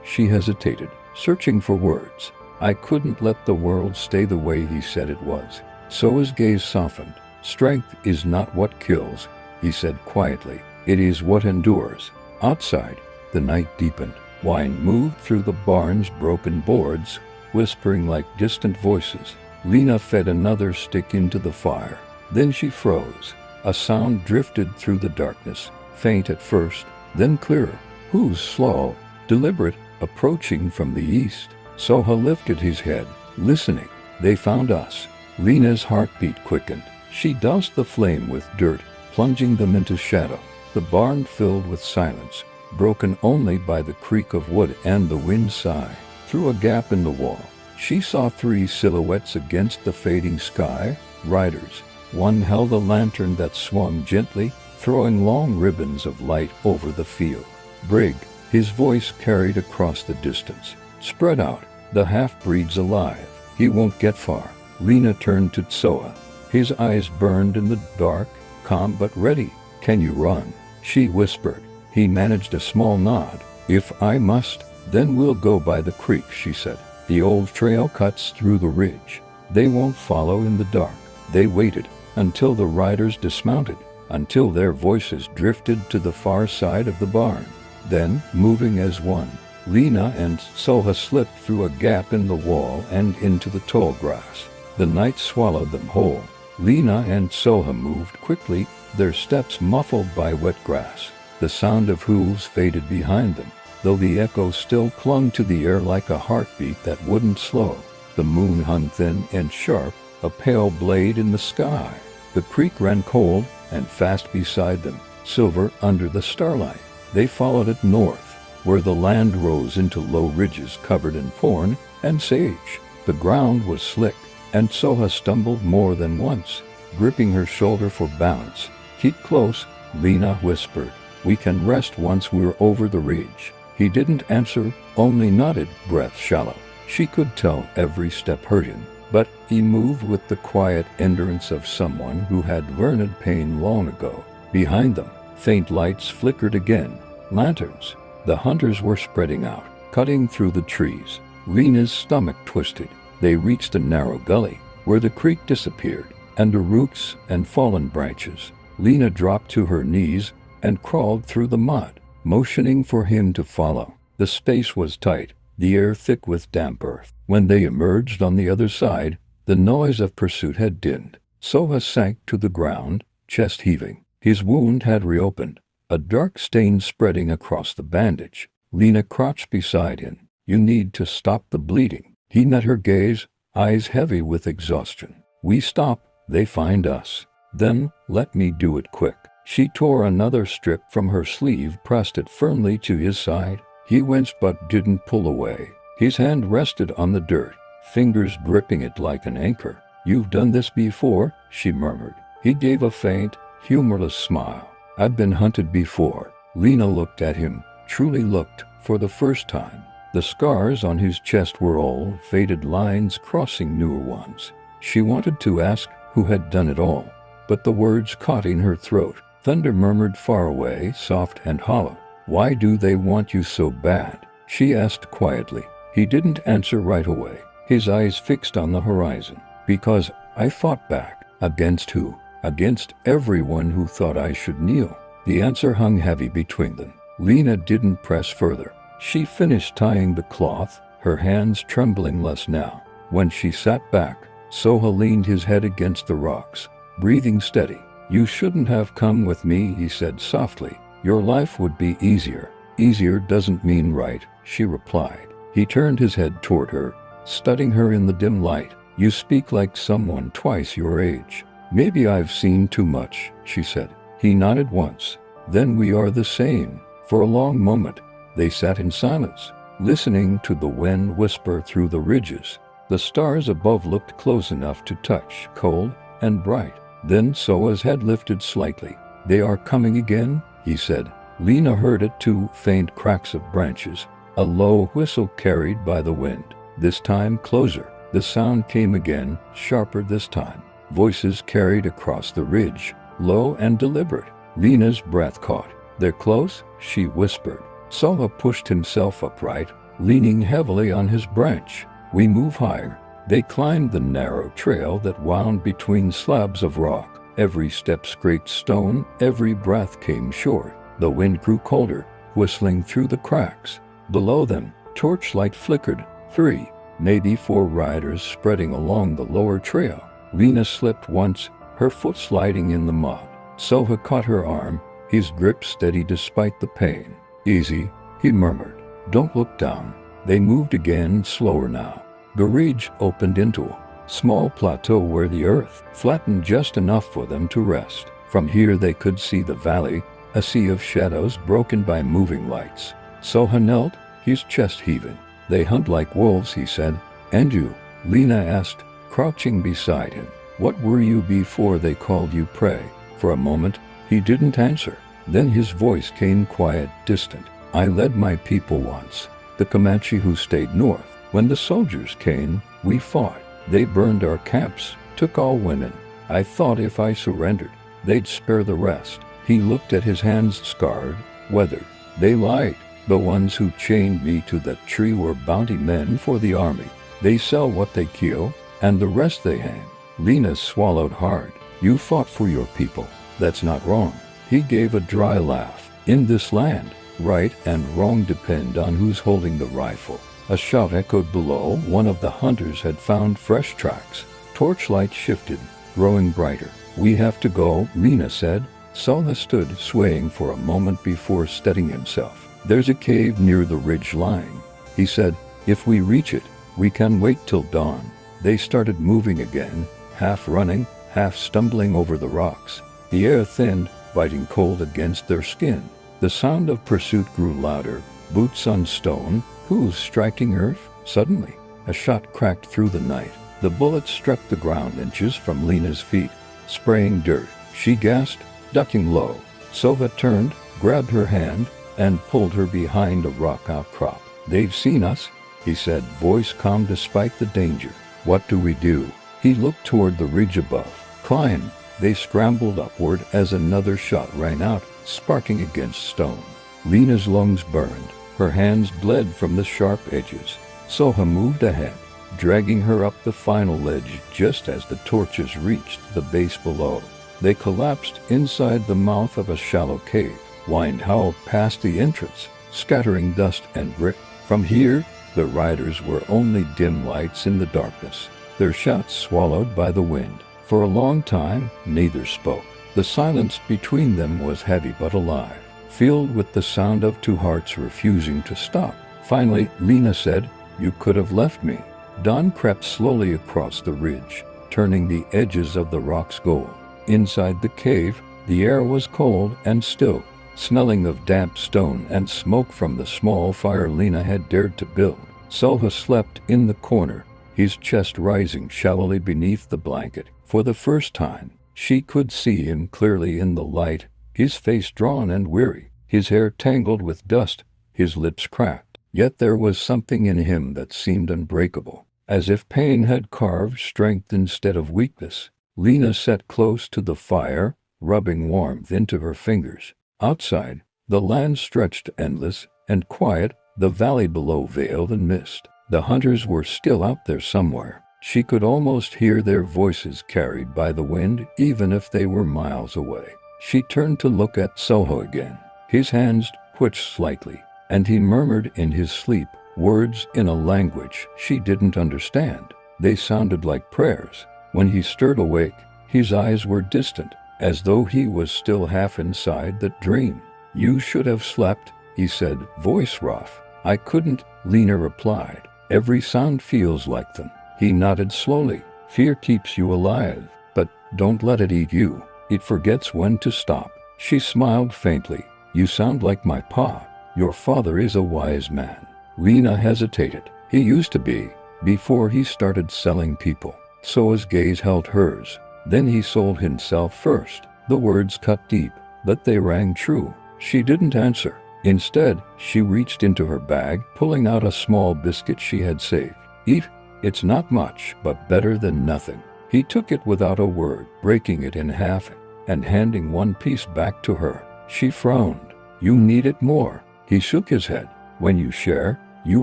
She hesitated, searching for words. I couldn't let the world stay the way he said it was. So his gaze softened. Strength is not what kills, he said quietly. It is what endures. Outside, the night deepened. Wind moved through the barn's broken boards, whispering like distant voices. Lena fed another stick into the fire. Then she froze. A sound drifted through the darkness, faint at first, then clearer. Who's slow, deliberate, approaching from the east? Soha lifted his head, listening. They found us. Lena's heartbeat quickened. She doused the flame with dirt, plunging them into shadow. The barn filled with silence, broken only by the creak of wood and the wind's sigh. Through a gap in the wall, she saw three silhouettes against the fading sky, riders, One held a lantern that swung gently, throwing long ribbons of light over the field. "Brig," his voice carried across the distance. "Spread out. The half-breed's alive. He won't get far." Lena turned to Tsoa. His eyes burned in the dark, calm but ready. "Can you run?" she whispered. He managed a small nod. "If I must, then we'll go by the creek," she said. "The old trail cuts through the ridge. They won't follow in the dark." They waited until the riders dismounted, until their voices drifted to the far side of the barn. Then, moving as one, Lena and Soha slipped through a gap in the wall and into the tall grass. The night swallowed them whole. Lena and Soha moved quickly, their steps muffled by wet grass. The sound of hooves faded behind them, though the echo still clung to the air like a heartbeat that wouldn't slow. The moon hung thin and sharp, a pale blade in the sky. The creek ran cold and fast beside them, silver under the starlight. They followed it north, where the land rose into low ridges covered in thorn and sage. The ground was slick, and Soha stumbled more than once, gripping her shoulder for balance. "Keep close," Lena whispered. "We can rest once we're over the ridge." He didn't answer, only nodded, breath shallow. She could tell every step hurt him, but he moved with the quiet endurance of someone who had learned pain long ago. Behind them, faint lights flickered again. Lanterns. The hunters were spreading out, cutting through the trees. Lena's stomach twisted. They reached a narrow gully, where the creek disappeared, under roots and fallen branches. Lena dropped to her knees and crawled through the mud, motioning for him to follow. The space was tight, the air thick with damp earth. When they emerged on the other side, the noise of pursuit had dimmed. Soha sank to the ground, chest heaving. His wound had reopened, a dark stain spreading across the bandage. Lena crouched beside him. "You need to stop the bleeding." He met her gaze, eyes heavy with exhaustion. "We stop, they find us. Then, let me do it quick." She tore another strip from her sleeve, pressed it firmly to his side. He winced but didn't pull away. His hand rested on the dirt, fingers gripping it like an anchor. "You've done this before," she murmured. He gave a faint, humorless smile. "I've been hunted before." Lena looked at him, truly looked, for the first time. The scars on his chest were old, faded lines crossing newer ones. She wanted to ask who had done it all, but the words caught in her throat. Thunder murmured far away, soft and hollow. "Why do they want you so bad?" she asked quietly. He didn't answer right away, his eyes fixed on the horizon. "Because I fought back." "Against who?" "Against everyone who thought I should kneel." The answer hung heavy between them. Lena didn't press further. She finished tying the cloth, her hands trembling less now. When she sat back, Soha leaned his head against the rocks, breathing steady. "You shouldn't have come with me," he said softly. "Your life would be easier." "Easier doesn't mean right," she replied. He turned his head toward her, studying her in the dim light. "You speak like someone twice your age." "Maybe I've seen too much," she said. He nodded once. "Then we are the same." For a long moment, they sat in silence, listening to the wind whisper through the ridges. The stars above looked close enough to touch, cold and bright. Then Soa's head lifted slightly. "They are coming again," he said. Lena heard it too, faint cracks of branches, a low whistle carried by the wind. This time closer. The sound came again, sharper this time. Voices carried across the ridge, low and deliberate. Lena's breath caught. "They're close," she whispered. Soha pushed himself upright, leaning heavily on his branch. "We move higher." They climbed the narrow trail that wound between slabs of rock. Every step scraped stone, every breath came short. The wind grew colder, whistling through the cracks. Below them, torchlight flickered. 3, maybe 4 riders spreading along the lower trail. Lena slipped once, her foot sliding in the mud. Soha caught her arm, his grip steady despite the pain. "Easy," he murmured. "Don't look down." They moved again, slower now. The ridge opened into a small plateau where the earth flattened just enough for them to rest. From here they could see the valley, a sea of shadows broken by moving lights. Soha knelt, his chest heaving. "They hunt like wolves," he said. "And you?" Lena asked, crouching beside him. What were you before they called you prey? For a moment, he didn't answer. Then his voice came quiet, distant. I led my people once, the Comanche who stayed north. When the soldiers came, we fought. They burned our camps, took all women. I thought if I surrendered, they'd spare the rest. He looked at his hands, scarred, weathered. They lied. The ones who chained me to that tree were bounty men for the army. They sell what they kill, and the rest they hang. Lena swallowed hard. You fought for your people. That's not wrong. He gave a dry laugh. In this land, right and wrong depend on who's holding the rifle. A shout echoed below. One of the hunters had found fresh tracks. Torchlight shifted, growing brighter. We have to go, Lena said. Soha stood swaying for a moment before steadying himself. There's a cave near the ridge line, he said. If we reach it, we can wait till dawn. They started moving again, half running, half stumbling over the rocks. The air thinned, biting cold against their skin. The sound of pursuit grew louder. Boots on stone, hooves striking earth. Suddenly, a shot cracked through the night. The bullet struck the ground inches from Lena's feet, spraying dirt. She gasped, ducking low. Soha turned, grabbed her hand, and pulled her behind a rock outcrop. They've seen us, he said, voice calm despite the danger. What do we do? He looked toward the ridge above. Climb. They scrambled upward as another shot rang out, sparking against stone. Lena's lungs burned. Her hands bled from the sharp edges. Soha moved ahead, dragging her up the final ledge just as the torches reached the base below. They collapsed inside the mouth of a shallow cave. Wind howled past the entrance, scattering dust and grit. From here, the riders were only dim lights in the darkness, their shouts swallowed by the wind. For a long time, neither spoke. The silence between them was heavy but alive, filled with the sound of two hearts refusing to stop. Finally, Lena said, "You could have left me." Dawn crept slowly across the ridge, turning the edges of the rocks gold. Inside the cave, the air was cold and still, smelling of damp stone and smoke from the small fire Lena had dared to build. Soha slept in the corner, his chest rising shallowly beneath the blanket. For the first time, she could see him clearly in the light, his face drawn and weary, his hair tangled with dust, his lips cracked. Yet there was something in him that seemed unbreakable, as if pain had carved strength instead of weakness. Lena sat close to the fire, rubbing warmth into her fingers. Outside, the land stretched endless and quiet, the valley below veiled in mist. The hunters were still out there somewhere. She could almost hear their voices carried by the wind, even if they were miles away. She turned to look at Soha again. His hands twitched slightly, and he murmured in his sleep, words in a language she didn't understand. They sounded like prayers. When he stirred awake, his eyes were distant, as though he was still half inside that dream. "You should have slept," he said, voice rough. "I couldn't," Lena replied. "Every sound feels like them." He nodded slowly. "Fear keeps you alive, but don't let it eat you. It forgets when to stop." She smiled faintly. "You sound like my pa. Your father is a wise man." Lena hesitated. "He used to be, before he started selling people." Soa's gaze held hers. "Then he sold himself first." The words cut deep, but they rang true. She didn't answer. Instead, she reached into her bag, pulling out a small biscuit she had saved. "Eat. It's not much, but better than nothing." He took it without a word, breaking it in half and handing one piece back to her. She frowned. "You need it more." He shook his head. "When you share, you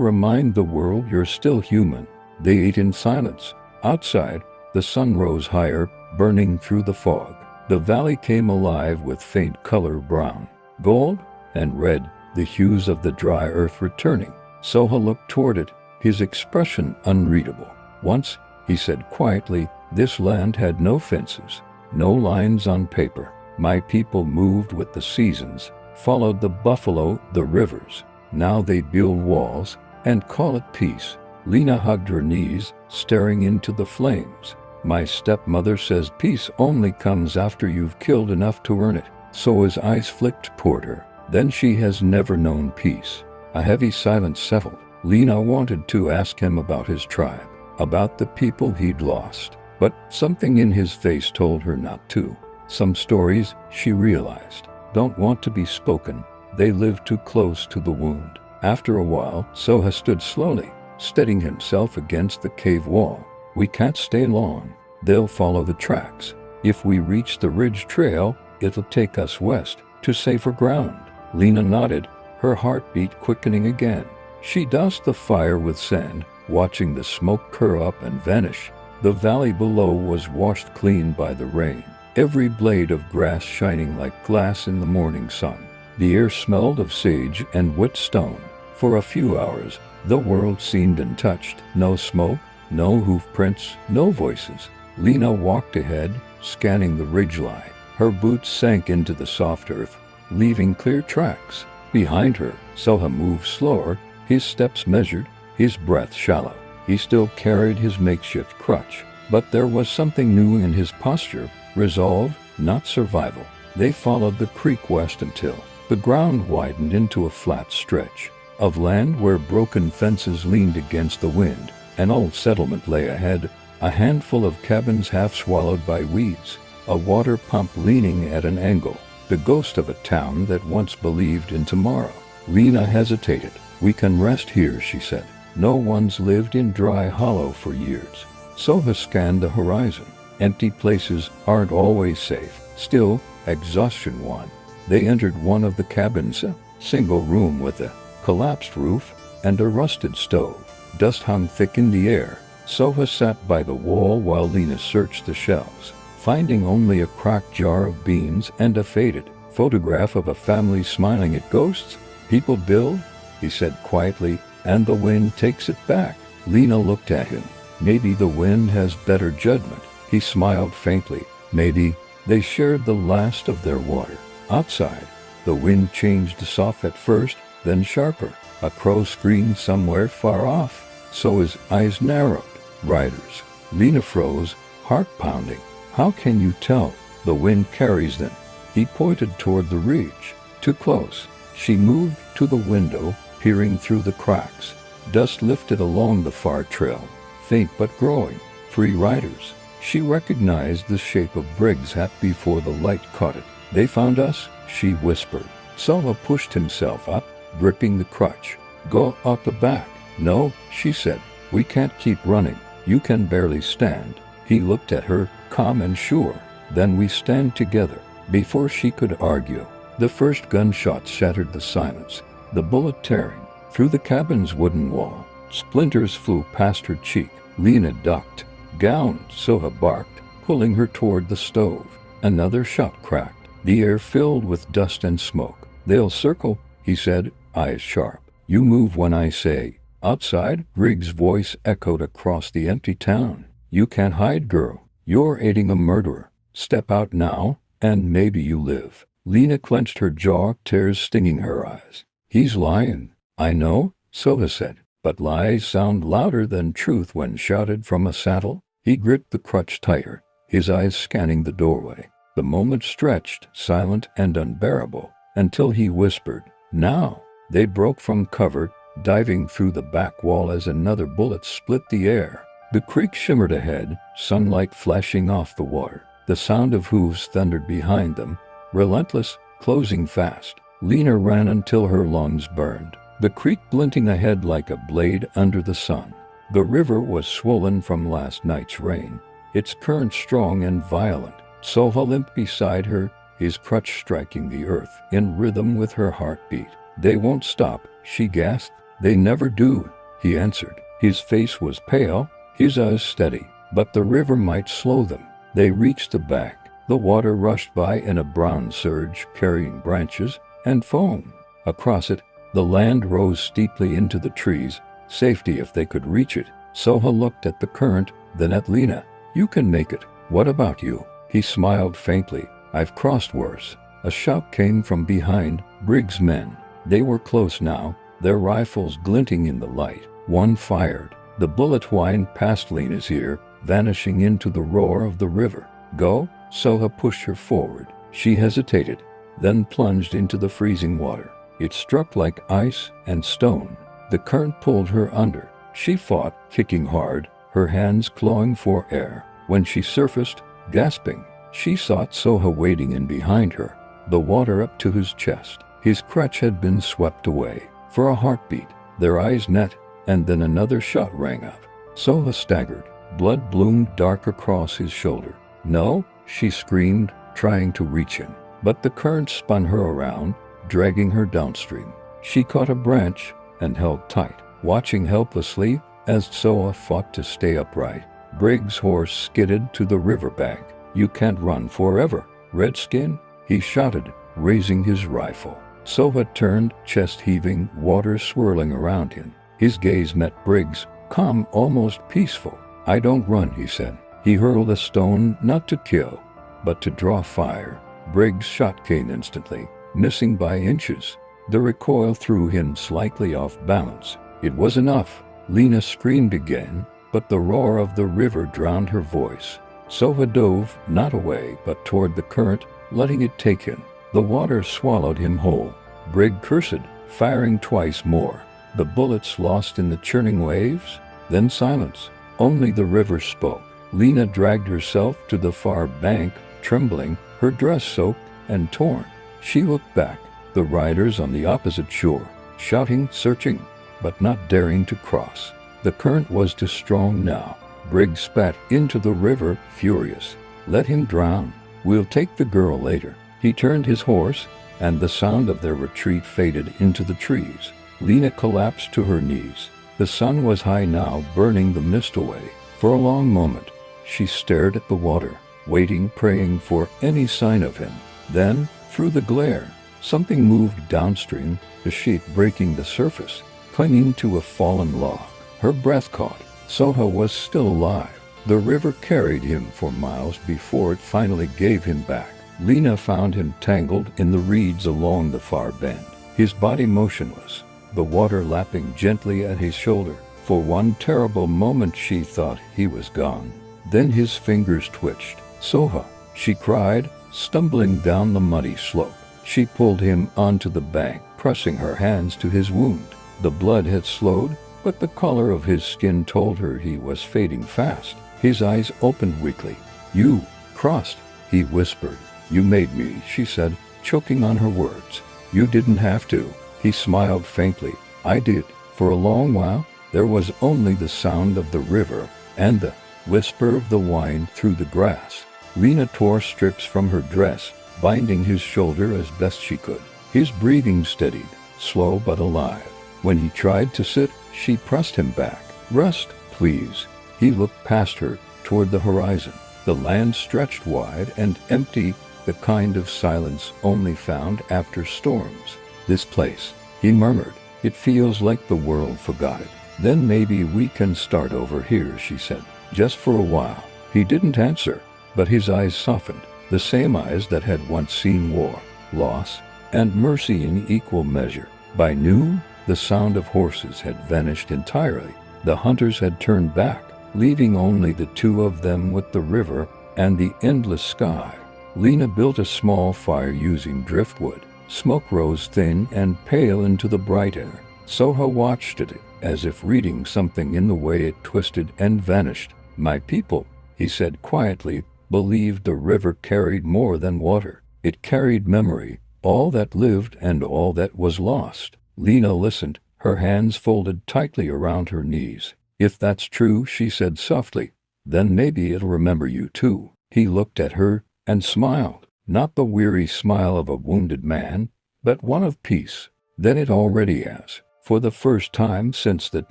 remind the world you're still human." They ate in silence. Outside, the sun rose higher, burning through the fog. The valley came alive with faint color, brown, gold, and red, the hues of the dry earth returning. Soha looked toward it, his expression unreadable. "Once," he said quietly, "this land had no fences, no lines on paper. My people moved with the seasons, followed the buffalo, the rivers. Now they build walls and call it peace." Lena hugged her knees, staring into the flames. "My stepmother says peace only comes after you've killed enough to earn it." So his eyes flicked toward her. "Then she has never known peace." A heavy silence settled. Lena wanted to ask him about his tribe, about the people he'd lost, but something in his face told her not to. Some stories, she realized, don't want to be spoken. They live too close to the wound. After a while, Soha stood slowly, steadying himself against the cave wall. We can't stay long. They'll follow the tracks. If we reach the ridge trail, it'll take us west, to safer ground. Lena nodded, her heartbeat quickening again. She doused the fire with sand, watching the smoke curl up and vanish. The valley below was washed clean by the rain, every blade of grass shining like glass in the morning sun. The air smelled of sage and wet stone. For a few hours, the world seemed untouched. No smoke, no hoof prints, no voices. Lena walked ahead, scanning the ridgeline. Her boots sank into the soft earth, leaving clear tracks. Behind her, Soha moved slower, his steps measured, his breath shallow. He still carried his makeshift crutch, but there was something new in his posture, resolve, not survival. They followed the creek west until the ground widened into a flat stretch of land where broken fences leaned against the wind. An old settlement lay ahead, a handful of cabins half swallowed by weeds, a water pump leaning at an angle, the ghost of a town that once believed in tomorrow. Lena hesitated. "We can rest here," she said. "No one's lived in Dry Hollow for years." Soha scanned the horizon. Empty places aren't always safe. Still, exhaustion won. They entered one of the cabins, a single room with a collapsed roof and a rusted stove. Dust hung thick in the air. Soha sat by the wall while Lena searched the shelves, finding only a cracked jar of beans and a faded photograph of a family smiling at ghosts. "People build," he said quietly, "and the wind takes it back." Lena looked at him. "Maybe the wind has better judgment." He smiled faintly. "Maybe." They shared the last of their water. Outside, the wind changed soft at first, then sharper. A crow screamed somewhere far off. So his eyes narrowed. "Riders." Lena froze, heart pounding. "How can you tell?" "The wind carries them." He pointed toward the ridge. "Too close." She moved to the window, peering through the cracks. Dust lifted along the far trail, faint but growing. "Free riders." She recognized the shape of Briggs' hat before the light caught it. "They found us," she whispered. Soha pushed himself up, gripping the crutch. "Go out the back." "No," she said. "We can't keep running. You can barely stand." He looked at her, calm and sure. "Then we stand together." Before she could argue, the first gunshot shattered the silence, the bullet tearing through the cabin's wooden wall. Splinters flew past her cheek. Lena ducked. "Gown," Soha barked, pulling her toward the stove. Another shot cracked, the air filled with dust and smoke. "They'll circle," he said, eyes sharp. "You move when I say." Outside, Briggs' voice echoed across the empty town. "You can't hide, girl. You're aiding a murderer. Step out now, and maybe you live." Lena clenched her jaw, tears stinging her eyes. "He's lying." "I know," Soha said, "but lies sound louder than truth when shouted from a saddle." He gripped the crutch tighter, his eyes scanning the doorway. The moment stretched, silent and unbearable, until he whispered, "Now." They broke from cover, diving through the back wall as another bullet split the air. The creek shimmered ahead, sunlight flashing off the water. The sound of hooves thundered behind them, relentless, closing fast. Lena ran until her lungs burned, the creek glinting ahead like a blade under the sun. The river was swollen from last night's rain, its current strong and violent. Soha limped beside her, his crutch striking the earth in rhythm with her heartbeat. "They won't stop," she gasped. "They never do," he answered. His face was pale, his eyes steady, but the river might slow them. They reached the bank. The water rushed by in a brown surge, carrying branches and foam. Across it, the land rose steeply into the trees, safety if they could reach it. Soha looked at the current, then at Lena. "You can make it. What about you?" He smiled faintly. "I've crossed worse." A shout came from behind Briggs' men. They were close now, their rifles glinting in the light. One fired. The bullet whined past Lena's ear, vanishing into the roar of the river. "Go?" Soha pushed her forward. She hesitated, then plunged into the freezing water. It struck like ice and stone. The current pulled her under. She fought, kicking hard, her hands clawing for air. When she surfaced, gasping, she saw Soha waiting in behind her, the water up to his chest. His crutch had been swept away. For a heartbeat, their eyes met, and then another shot rang out. Soha staggered. Blood bloomed dark across his shoulder. "No," she screamed, trying to reach him. But the current spun her around, dragging her downstream. She caught a branch and held tight, watching helplessly as Soha fought to stay upright. Briggs' horse skidded to the riverbank. "You can't run forever, Redskin," he shouted, raising his rifle. Soha turned, chest heaving, water swirling around him. His gaze met Briggs', calm, almost peaceful. "I don't run," he said. He hurled a stone, not to kill, but to draw fire. Briggs' shot came instantly, missing by inches. The recoil threw him slightly off balance. It was enough. Lena screamed again, but the roar of the river drowned her voice. Soha dove, not away, but toward the current, letting it take him. The water swallowed him whole. Briggs cursed, firing twice more. The bullets lost in the churning waves, then silence. Only the river spoke. Lena dragged herself to the far bank, trembling, her dress soaked and torn. She looked back, the riders on the opposite shore, shouting, searching, but not daring to cross. The current was too strong now. Briggs spat into the river, furious. "Let him drown. We'll take the girl later." He turned his horse, and the sound of their retreat faded into the trees. Lena collapsed to her knees. The sun was high now, burning the mist away. For a long moment, she stared at the water, waiting, praying for any sign of him. Then, through the glare, something moved downstream, the sheet breaking the surface, clinging to a fallen log. Her breath caught. Soha was still alive. The river carried him for miles before it finally gave him back. Lena found him tangled in the reeds along the far bend, his body motionless, the water lapping gently at his shoulder. For one terrible moment she thought he was gone. Then his fingers twitched. "Soha," she cried, stumbling down the muddy slope. She pulled him onto the bank, pressing her hands to his wound. The blood had slowed, but the color of his skin told her he was fading fast. His eyes opened weakly. "You crossed," he whispered. "You made me," she said, choking on her words. "You didn't have to." He smiled faintly. "I did." For a long while, there was only the sound of the river and the whisper of the wine through the grass. Lena tore strips from her dress, binding his shoulder as best she could. His breathing steadied, slow but alive. When he tried to sit, she pressed him back. "Rest, please." He looked past her, toward the horizon. The land stretched wide and empty, the kind of silence only found after storms. "This place," he murmured. "It feels like the world forgot it." "Then maybe we can start over here," she said. "Just for a while." He didn't answer, but his eyes softened, the same eyes that had once seen war, loss, and mercy in equal measure. By noon, the sound of horses had vanished entirely. The hunters had turned back, leaving only the two of them with the river and the endless sky. Lena built a small fire using driftwood. Smoke rose thin and pale into the bright air. Soha watched it, as if reading something in the way it twisted and vanished. "My people," he said quietly, "believed the river carried more than water. It carried memory, all that lived and all that was lost." Lena listened, her hands folded tightly around her knees. "If that's true," she said softly, "then maybe it'll remember you too." He looked at her and smiled, not the weary smile of a wounded man, but one of peace. "Then it already has." For the first time since that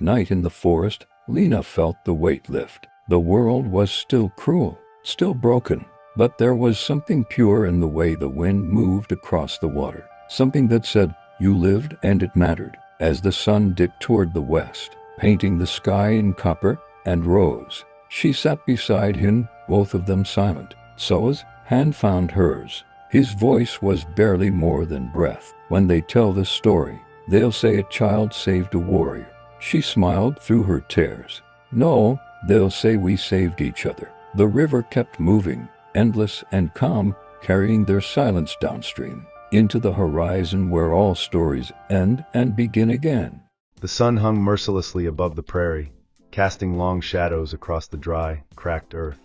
night in the forest, Lena felt the weight lift. The world was still cruel, still broken, but there was something pure in the way the wind moved across the water, something that said, "You lived and it mattered." As the sun dipped toward the west, painting the sky in copper and rose, she sat beside him, both of them silent. Soa's hand found hers. His voice was barely more than breath. "When they tell this story, they'll say a child saved a warrior." She smiled through her tears. "No, they'll say we saved each other." The river kept moving, endless and calm, carrying their silence downstream, into the horizon where all stories end and begin again. The sun hung mercilessly above the prairie, casting long shadows across the dry, cracked earth.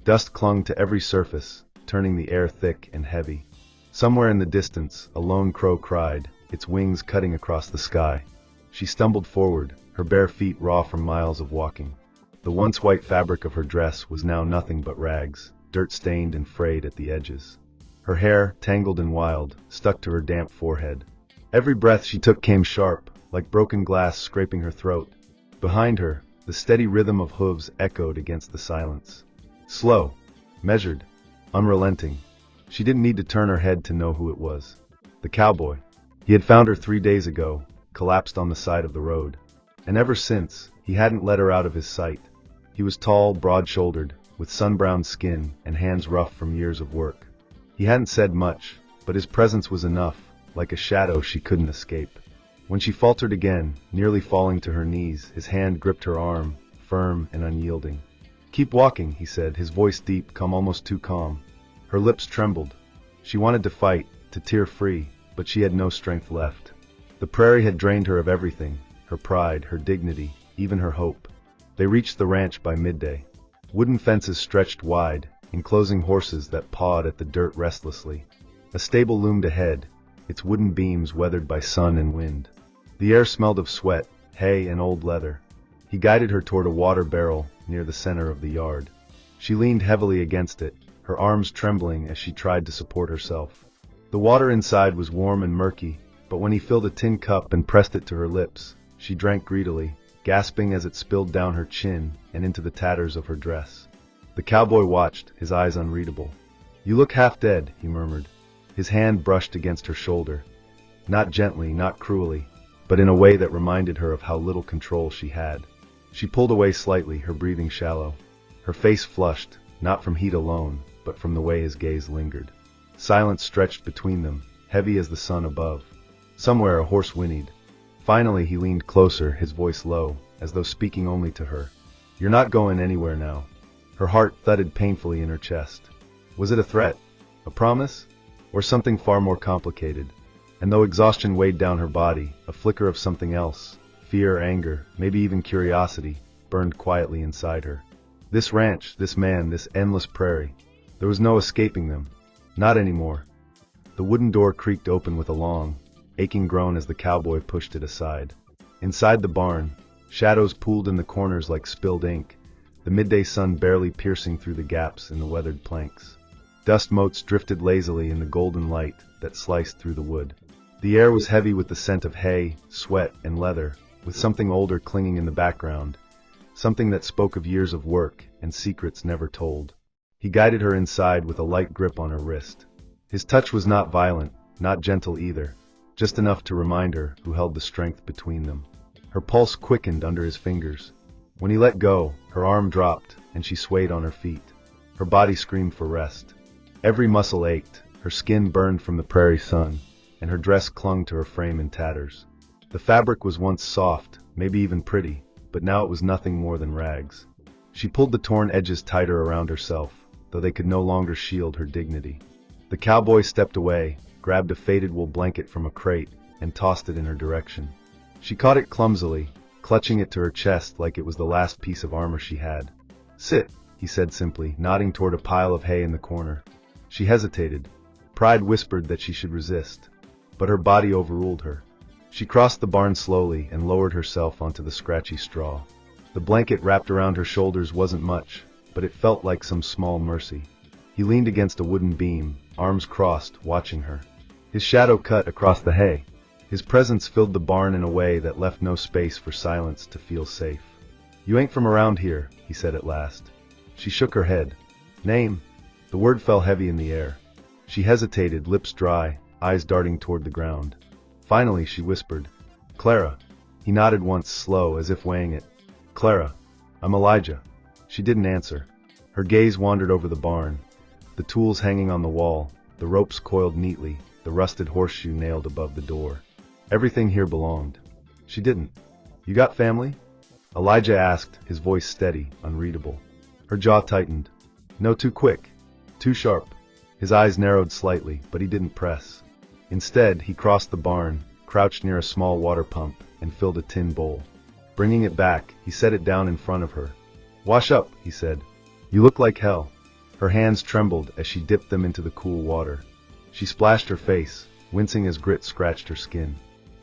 Dust clung to every surface, turning the air thick and heavy. Somewhere in the distance, a lone crow cried, its wings cutting across the sky. She stumbled forward, her bare feet raw from miles of walking. The once white fabric of her dress was now nothing but rags, dirt-stained and frayed at the edges. Her hair, tangled and wild, stuck to her damp forehead. Every breath she took came sharp, like broken glass scraping her throat. Behind her, the steady rhythm of hooves echoed against the silence. Slow, measured, unrelenting. She didn't need to turn her head to know who it was. The cowboy. He had found her 3 days ago, collapsed on the side of the road. And ever since, he hadn't let her out of his sight. He was tall, broad-shouldered, with sun-browned skin and hands rough from years of work. He hadn't said much, but his presence was enough, like a shadow she couldn't escape. When she faltered again, nearly falling to her knees, his hand gripped her arm, firm and unyielding. "Keep walking," he said, his voice deep, come almost too calm. Her lips trembled. She wanted to fight, to tear free, but she had no strength left. The prairie had drained her of everything, her pride, her dignity, even her hope. They reached the ranch by midday. Wooden fences stretched wide, enclosing horses that pawed at the dirt restlessly. A stable loomed ahead, its wooden beams weathered by sun and wind. The air smelled of sweat, hay, and old leather. He guided her toward a water barrel near the center of the yard. She leaned heavily against it, her arms trembling as she tried to support herself. The water inside was warm and murky, but when he filled a tin cup and pressed it to her lips, she drank greedily, gasping as it spilled down her chin and into the tatters of her dress. The cowboy watched, his eyes unreadable. "You look half dead," he murmured. His hand brushed against her shoulder. Not gently, not cruelly, but in a way that reminded her of how little control she had. She pulled away slightly, her breathing shallow. Her face flushed, not from heat alone, but from the way his gaze lingered. Silence stretched between them, heavy as the sun above. Somewhere a horse whinnied. Finally he leaned closer, his voice low, as though speaking only to her. "You're not going anywhere now." Her heart thudded painfully in her chest. Was it a threat? A promise? Or something far more complicated? And though exhaustion weighed down her body, a flicker of something else, fear, anger, maybe even curiosity, burned quietly inside her. This ranch, this man, this endless prairie. There was no escaping them. Not anymore. The wooden door creaked open with a long, aching groan as the cowboy pushed it aside. Inside the barn, shadows pooled in the corners like spilled ink, the midday sun barely piercing through the gaps in the weathered planks. Dust motes drifted lazily in the golden light that sliced through the wood. The air was heavy with the scent of hay, sweat, and leather, with something older clinging in the background, something that spoke of years of work and secrets never told. He guided her inside with a light grip on her wrist. His touch was not violent, not gentle either, just enough to remind her who held the strength between them. Her pulse quickened under his fingers. When he let go, her arm dropped, and she swayed on her feet. Her body screamed for rest. Every muscle ached, her skin burned from the prairie sun, and her dress clung to her frame in tatters. The fabric was once soft, maybe even pretty, but now it was nothing more than rags. She pulled the torn edges tighter around herself, though they could no longer shield her dignity. The cowboy stepped away, grabbed a faded wool blanket from a crate, and tossed it in her direction. She caught it clumsily, clutching it to her chest like it was the last piece of armor she had. "Sit," he said simply, nodding toward a pile of hay in the corner. She hesitated. Pride whispered that she should resist, but her body overruled her. She crossed the barn slowly and lowered herself onto the scratchy straw. The blanket wrapped around her shoulders wasn't much, but it felt like some small mercy. He leaned against a wooden beam, arms crossed, watching her. His shadow cut across the hay. His presence filled the barn in a way that left no space for silence to feel safe. "You ain't from around here," he said at last. She shook her head. "Name?" The word fell heavy in the air. She hesitated, lips dry, eyes darting toward the ground. Finally she whispered, "Clara." He nodded once, slow, as if weighing it. "Clara, I'm Elijah." She didn't answer. Her gaze wandered over the barn, the tools hanging on the wall, the ropes coiled neatly, the rusted horseshoe nailed above the door. Everything here belonged. She didn't. "You got family?" Elijah asked, his voice steady, unreadable. Her jaw tightened. "No, too quick. Too sharp." His eyes narrowed slightly, but he didn't press. Instead, he crossed the barn, crouched near a small water pump, and filled a tin bowl. Bringing it back, he set it down in front of her. "Wash up," he said. "You look like hell." Her hands trembled as she dipped them into the cool water. She splashed her face, wincing as grit scratched her skin.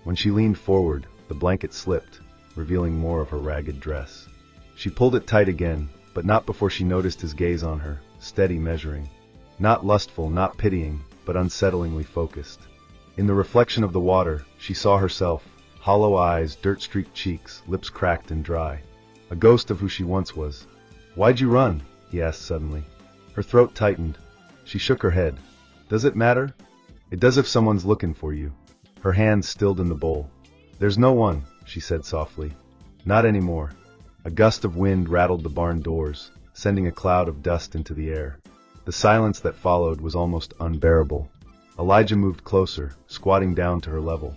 When she leaned forward, the blanket slipped, revealing more of her ragged dress. She pulled it tight again, but not before she noticed his gaze on her, steady, measuring. Not lustful, not pitying, but unsettlingly focused. In the reflection of the water, she saw herself, hollow eyes, dirt-streaked cheeks, lips cracked and dry. A ghost of who she once was. "Why'd you run?" he asked suddenly. Her throat tightened. She shook her head. "Does it matter?" "It does if someone's looking for you." Her hands stilled in the bowl. "There's no one," she said softly. "Not anymore." A gust of wind rattled the barn doors, sending a cloud of dust into the air. The silence that followed was almost unbearable. Elijah moved closer, squatting down to her level.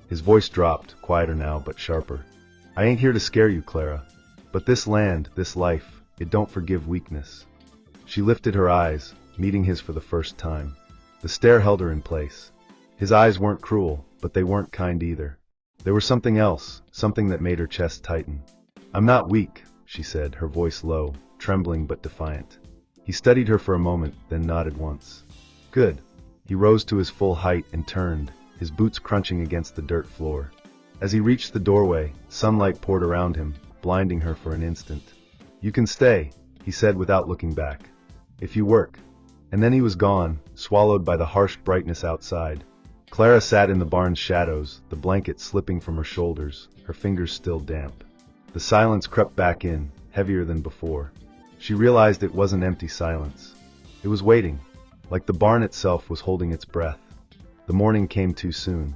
His voice dropped, quieter now but sharper. "I ain't here to scare you, Clara. But this land, this life, it don't forgive weakness." She lifted her eyes, meeting his for the first time. The stare held her in place. His eyes weren't cruel, but they weren't kind either. There was something else, something that made her chest tighten. "I'm not weak," she said, her voice low, trembling but defiant. He studied her for a moment, then nodded once. "Good." He rose to his full height and turned, his boots crunching against the dirt floor. As he reached the doorway, sunlight poured around him, blinding her for an instant. "You can stay," he said without looking back. "If you work." And then he was gone, swallowed by the harsh brightness outside. Clara sat in the barn's shadows, the blanket slipping from her shoulders, her fingers still damp. The silence crept back in, heavier than before. She realized it wasn't empty silence. It was waiting, like the barn itself was holding its breath. The morning came too soon.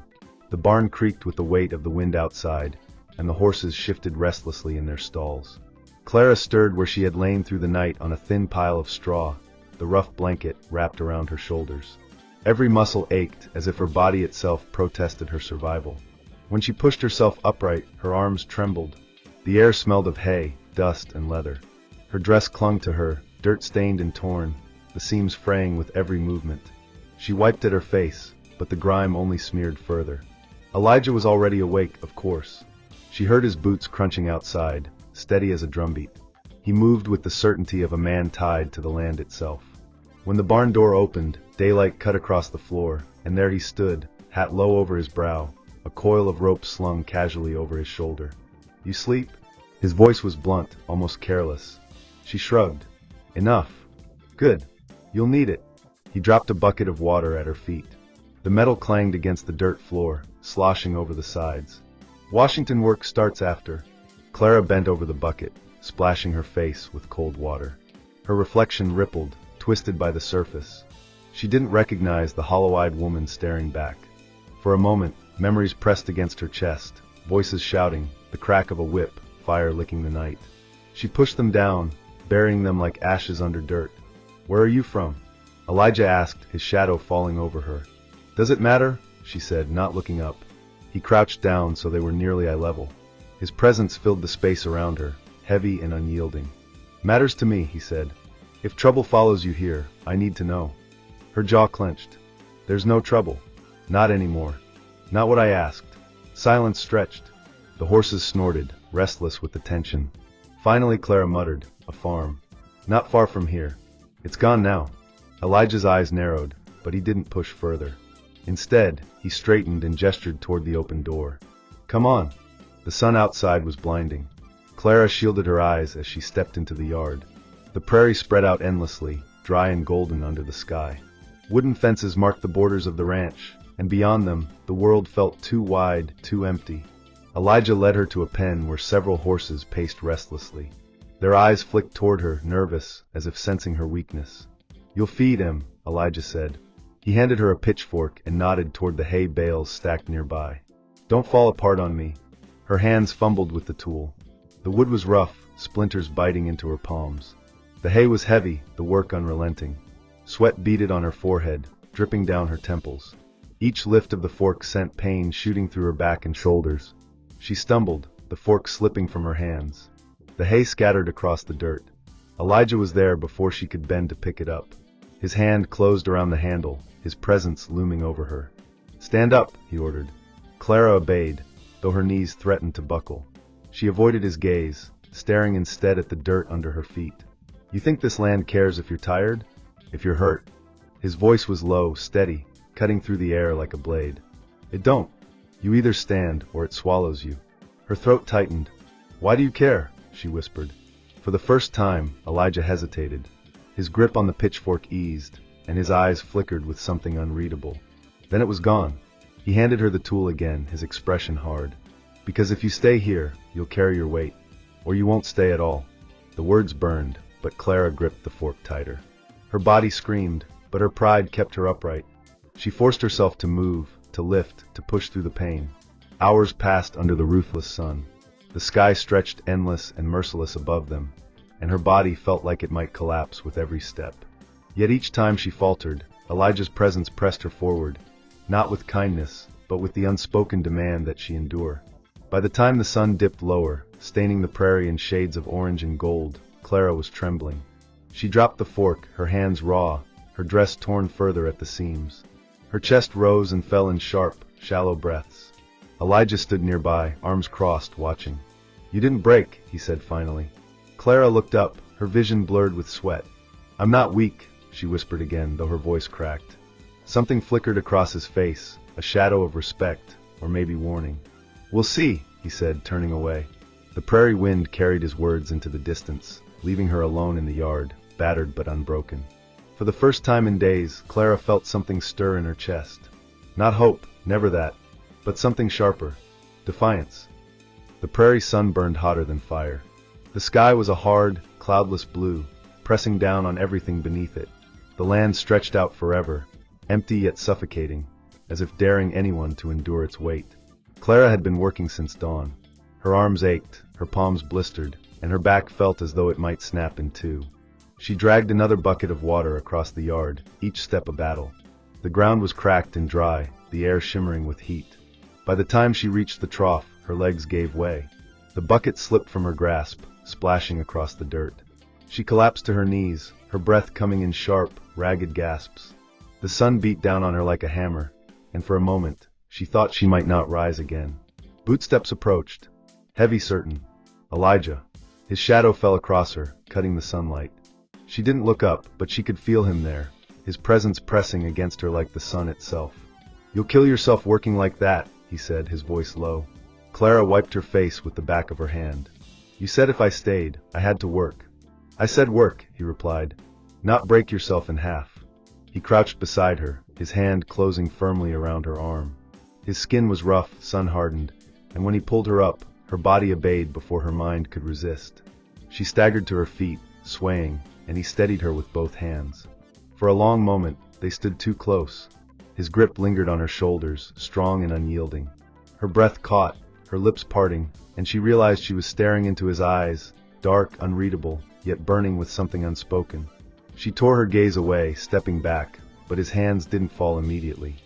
The barn creaked with the weight of the wind outside, and the horses shifted restlessly in their stalls. Clara stirred where she had lain through the night on a thin pile of straw, the rough blanket wrapped around her shoulders. Every muscle ached as if her body itself protested her survival. When she pushed herself upright, her arms trembled. The air smelled of hay, dust, and leather. Her dress clung to her, dirt-stained and torn, the seams fraying with every movement. She wiped at her face, but the grime only smeared further. Elijah was already awake, of course. She heard his boots crunching outside, steady as a drumbeat. He moved with the certainty of a man tied to the land itself. When the barn door opened, daylight cut across the floor, and there he stood, hat low over his brow, a coil of rope slung casually over his shoulder. "You sleep?" His voice was blunt, almost careless. She shrugged. "Enough." "Good. You'll need it." He dropped a bucket of water at her feet. The metal clanged against the dirt floor, sloshing over the sides. "Washington work starts after." Clara bent over the bucket, splashing her face with cold water. Her reflection rippled, twisted by the surface. She didn't recognize the hollow-eyed woman staring back. For a moment, memories pressed against her chest, voices shouting, the crack of a whip, fire licking the night. She pushed them down, burying them like ashes under dirt. "Where are you from?" Elijah asked, his shadow falling over her. "Does it matter?" she said, not looking up. He crouched down so they were nearly eye level. His presence filled the space around her, heavy and unyielding. "Matters to me," he said. "If trouble follows you here, I need to know." Her jaw clenched. "There's no trouble. Not anymore. Not what I asked." Silence stretched. The horses snorted, restless with the tension. Finally Clara muttered, "A farm. Not far from here. It's gone now." Elijah's eyes narrowed, but he didn't push further. Instead, he straightened and gestured toward the open door. "Come on." The sun outside was blinding. Clara shielded her eyes as she stepped into the yard. The prairie spread out endlessly, dry and golden under the sky. Wooden fences marked the borders of the ranch, and beyond them, the world felt too wide, too empty. Elijah led her to a pen where several horses paced restlessly. Their eyes flicked toward her, nervous, as if sensing her weakness. "You'll feed him," Elijah said. He handed her a pitchfork and nodded toward the hay bales stacked nearby. "Don't fall apart on me." Her hands fumbled with the tool. The wood was rough, splinters biting into her palms. The hay was heavy, the work unrelenting. Sweat beaded on her forehead, dripping down her temples. Each lift of the fork sent pain shooting through her back and shoulders. She stumbled, the fork slipping from her hands. The hay scattered across the dirt. Elijah was there before she could bend to pick it up. His hand closed around the handle, his presence looming over her. "Stand up," he ordered. Clara obeyed, though her knees threatened to buckle. She avoided his gaze, staring instead at the dirt under her feet. "You think this land cares if you're tired?" if you're hurt." His voice was low, steady, cutting through the air like a blade. "It don't. You either stand or it swallows you." Her throat tightened. "Why do you care?" she whispered. For the first time, Elijah hesitated. His grip on the pitchfork eased, and his eyes flickered with something unreadable. Then it was gone. He handed her the tool again, his expression hard. "Because if you stay here, you'll carry your weight. Or you won't stay at all." The words burned, but Clara gripped the fork tighter. Her body screamed, but her pride kept her upright. She forced herself to move, to lift, to push through the pain. Hours passed under the ruthless sun. The sky stretched endless and merciless above them, and her body felt like it might collapse with every step. Yet each time she faltered, Elijah's presence pressed her forward, not with kindness, but with the unspoken demand that she endure. By the time the sun dipped lower, staining the prairie in shades of orange and gold, Clara was trembling. She dropped the fork, her hands raw, her dress torn further at the seams. Her chest rose and fell in sharp, shallow breaths. Elijah stood nearby, arms crossed, watching. "You didn't break," he said finally. Clara looked up, her vision blurred with sweat. "I'm not weak," she whispered again, though her voice cracked. Something flickered across his face, a shadow of respect, or maybe warning. "We'll see," he said, turning away. The prairie wind carried his words into the distance, leaving her alone in the yard, battered but unbroken. For the first time in days, Clara felt something stir in her chest. Not hope, never that, but something sharper. Defiance. The prairie sun burned hotter than fire. The sky was a hard, cloudless blue, pressing down on everything beneath it. The land stretched out forever, empty yet suffocating, as if daring anyone to endure its weight. Clara had been working since dawn. Her arms ached, her palms blistered, and her back felt as though it might snap in two. She dragged another bucket of water across the yard, each step a battle. The ground was cracked and dry, the air shimmering with heat. By the time she reached the trough, her legs gave way. The bucket slipped from her grasp, splashing across the dirt. She collapsed to her knees, her breath coming in sharp, ragged gasps. The sun beat down on her like a hammer, and for a moment, she thought she might not rise again. Footsteps approached. Heavy, certain. Elijah. His shadow fell across her, cutting the sunlight. She didn't look up, but she could feel him there, his presence pressing against her like the sun itself. "You'll kill yourself working like that," he said, his voice low. Clara wiped her face with the back of her hand. "You said if I stayed, I had to work." "I said work," he replied, "not break yourself in half." He crouched beside her, his hand closing firmly around her arm. His skin was rough, sun-hardened, and when he pulled her up, her body obeyed before her mind could resist. She staggered to her feet, swaying, and he steadied her with both hands. For a long moment, they stood too close. His grip lingered on her shoulders, strong and unyielding. Her breath caught, her lips parting, and she realized she was staring into his eyes, dark, unreadable, yet burning with something unspoken. She tore her gaze away, stepping back, but his hands didn't fall immediately.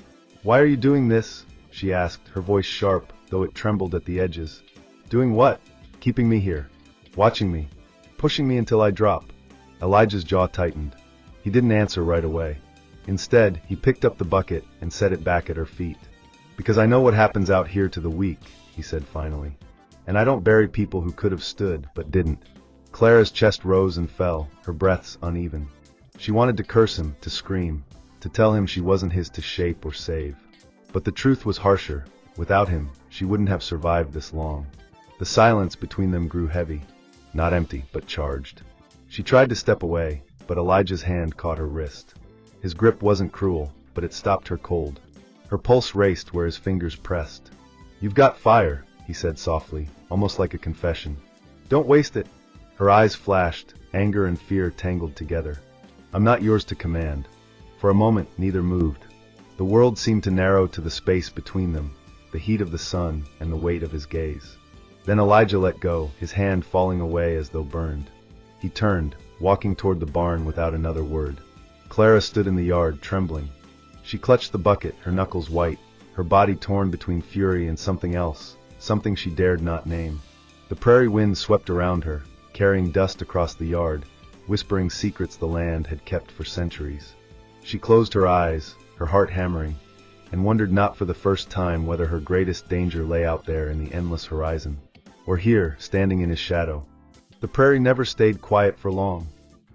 "Why are you doing this?" she asked, her voice sharp, though it trembled at the edges. "Doing what?" "Keeping me here. Watching me. Pushing me until I drop." Elijah's jaw tightened. He didn't answer right away. Instead, he picked up the bucket and set it back at her feet. "Because I know what happens out here to the weak," he said finally. "And I don't bury people who could have stood, but didn't." Clara's chest rose and fell, her breaths uneven. She wanted to curse him, to scream, to tell him she wasn't his to shape or save. But the truth was harsher. Without him, she wouldn't have survived this long. The silence between them grew heavy, not empty, but charged. She tried to step away, but Elijah's hand caught her wrist. His grip wasn't cruel, but it stopped her cold. Her pulse raced where his fingers pressed. "You've got fire," he said softly, almost like a confession. "Don't waste it." Her eyes flashed, anger and fear tangled together. "I'm not yours to command." For a moment, neither moved. The world seemed to narrow to the space between them, the heat of the sun and the weight of his gaze. Then Elijah let go, his hand falling away as though burned. He turned, walking toward the barn without another word. Clara stood in the yard, trembling. She clutched the bucket, her knuckles white, her body torn between fury and something else, something she dared not name. The prairie wind swept around her, carrying dust across the yard, whispering secrets the land had kept for centuries. She closed her eyes, her heart hammering, and wondered not for the first time whether her greatest danger lay out there in the endless horizon, or here, standing in his shadow. The prairie never stayed quiet for long.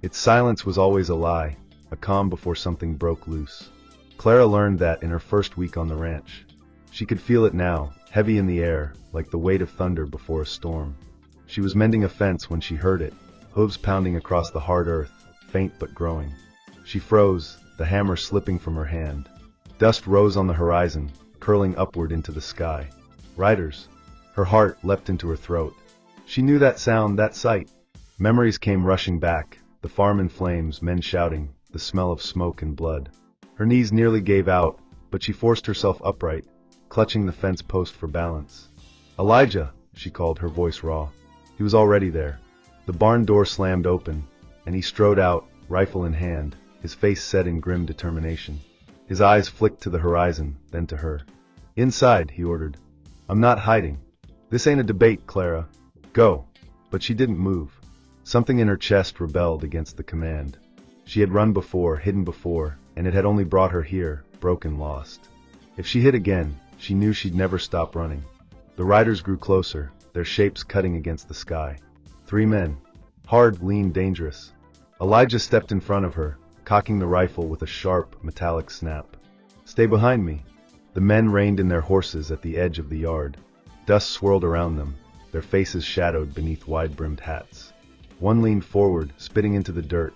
Its silence was always a lie, a calm before something broke loose. Clara learned that in her first week on the ranch. She could feel it now, heavy in the air, like the weight of thunder before a storm. She was mending a fence when she heard it, hooves pounding across the hard earth, faint but growing. She froze, the hammer slipping from her hand. Dust rose on the horizon, curling upward into the sky. Riders! Her heart leapt into her throat. She knew that sound, that sight. Memories came rushing back, the farm in flames, men shouting, the smell of smoke and blood. Her knees nearly gave out, but she forced herself upright, clutching the fence post for balance. "Elijah!" she called, her voice raw. He was already there. The barn door slammed open, and he strode out, rifle in hand, his face set in grim determination. His eyes flicked to the horizon, then to her. "Inside," he ordered. "I'm not hiding. This ain't a debate, Clara. Go." But she didn't move. Something in her chest rebelled against the command. She had run before, hidden before, and it had only brought her here, broken, lost. If she hid again, she knew she'd never stop running. The riders grew closer, their shapes cutting against the sky. 3 men. Hard, lean, dangerous. Elijah stepped in front of her, cocking the rifle with a sharp, metallic snap. "Stay behind me." The men reined in their horses at the edge of the yard. Dust swirled around them, their faces shadowed beneath wide-brimmed hats. One leaned forward, spitting into the dirt.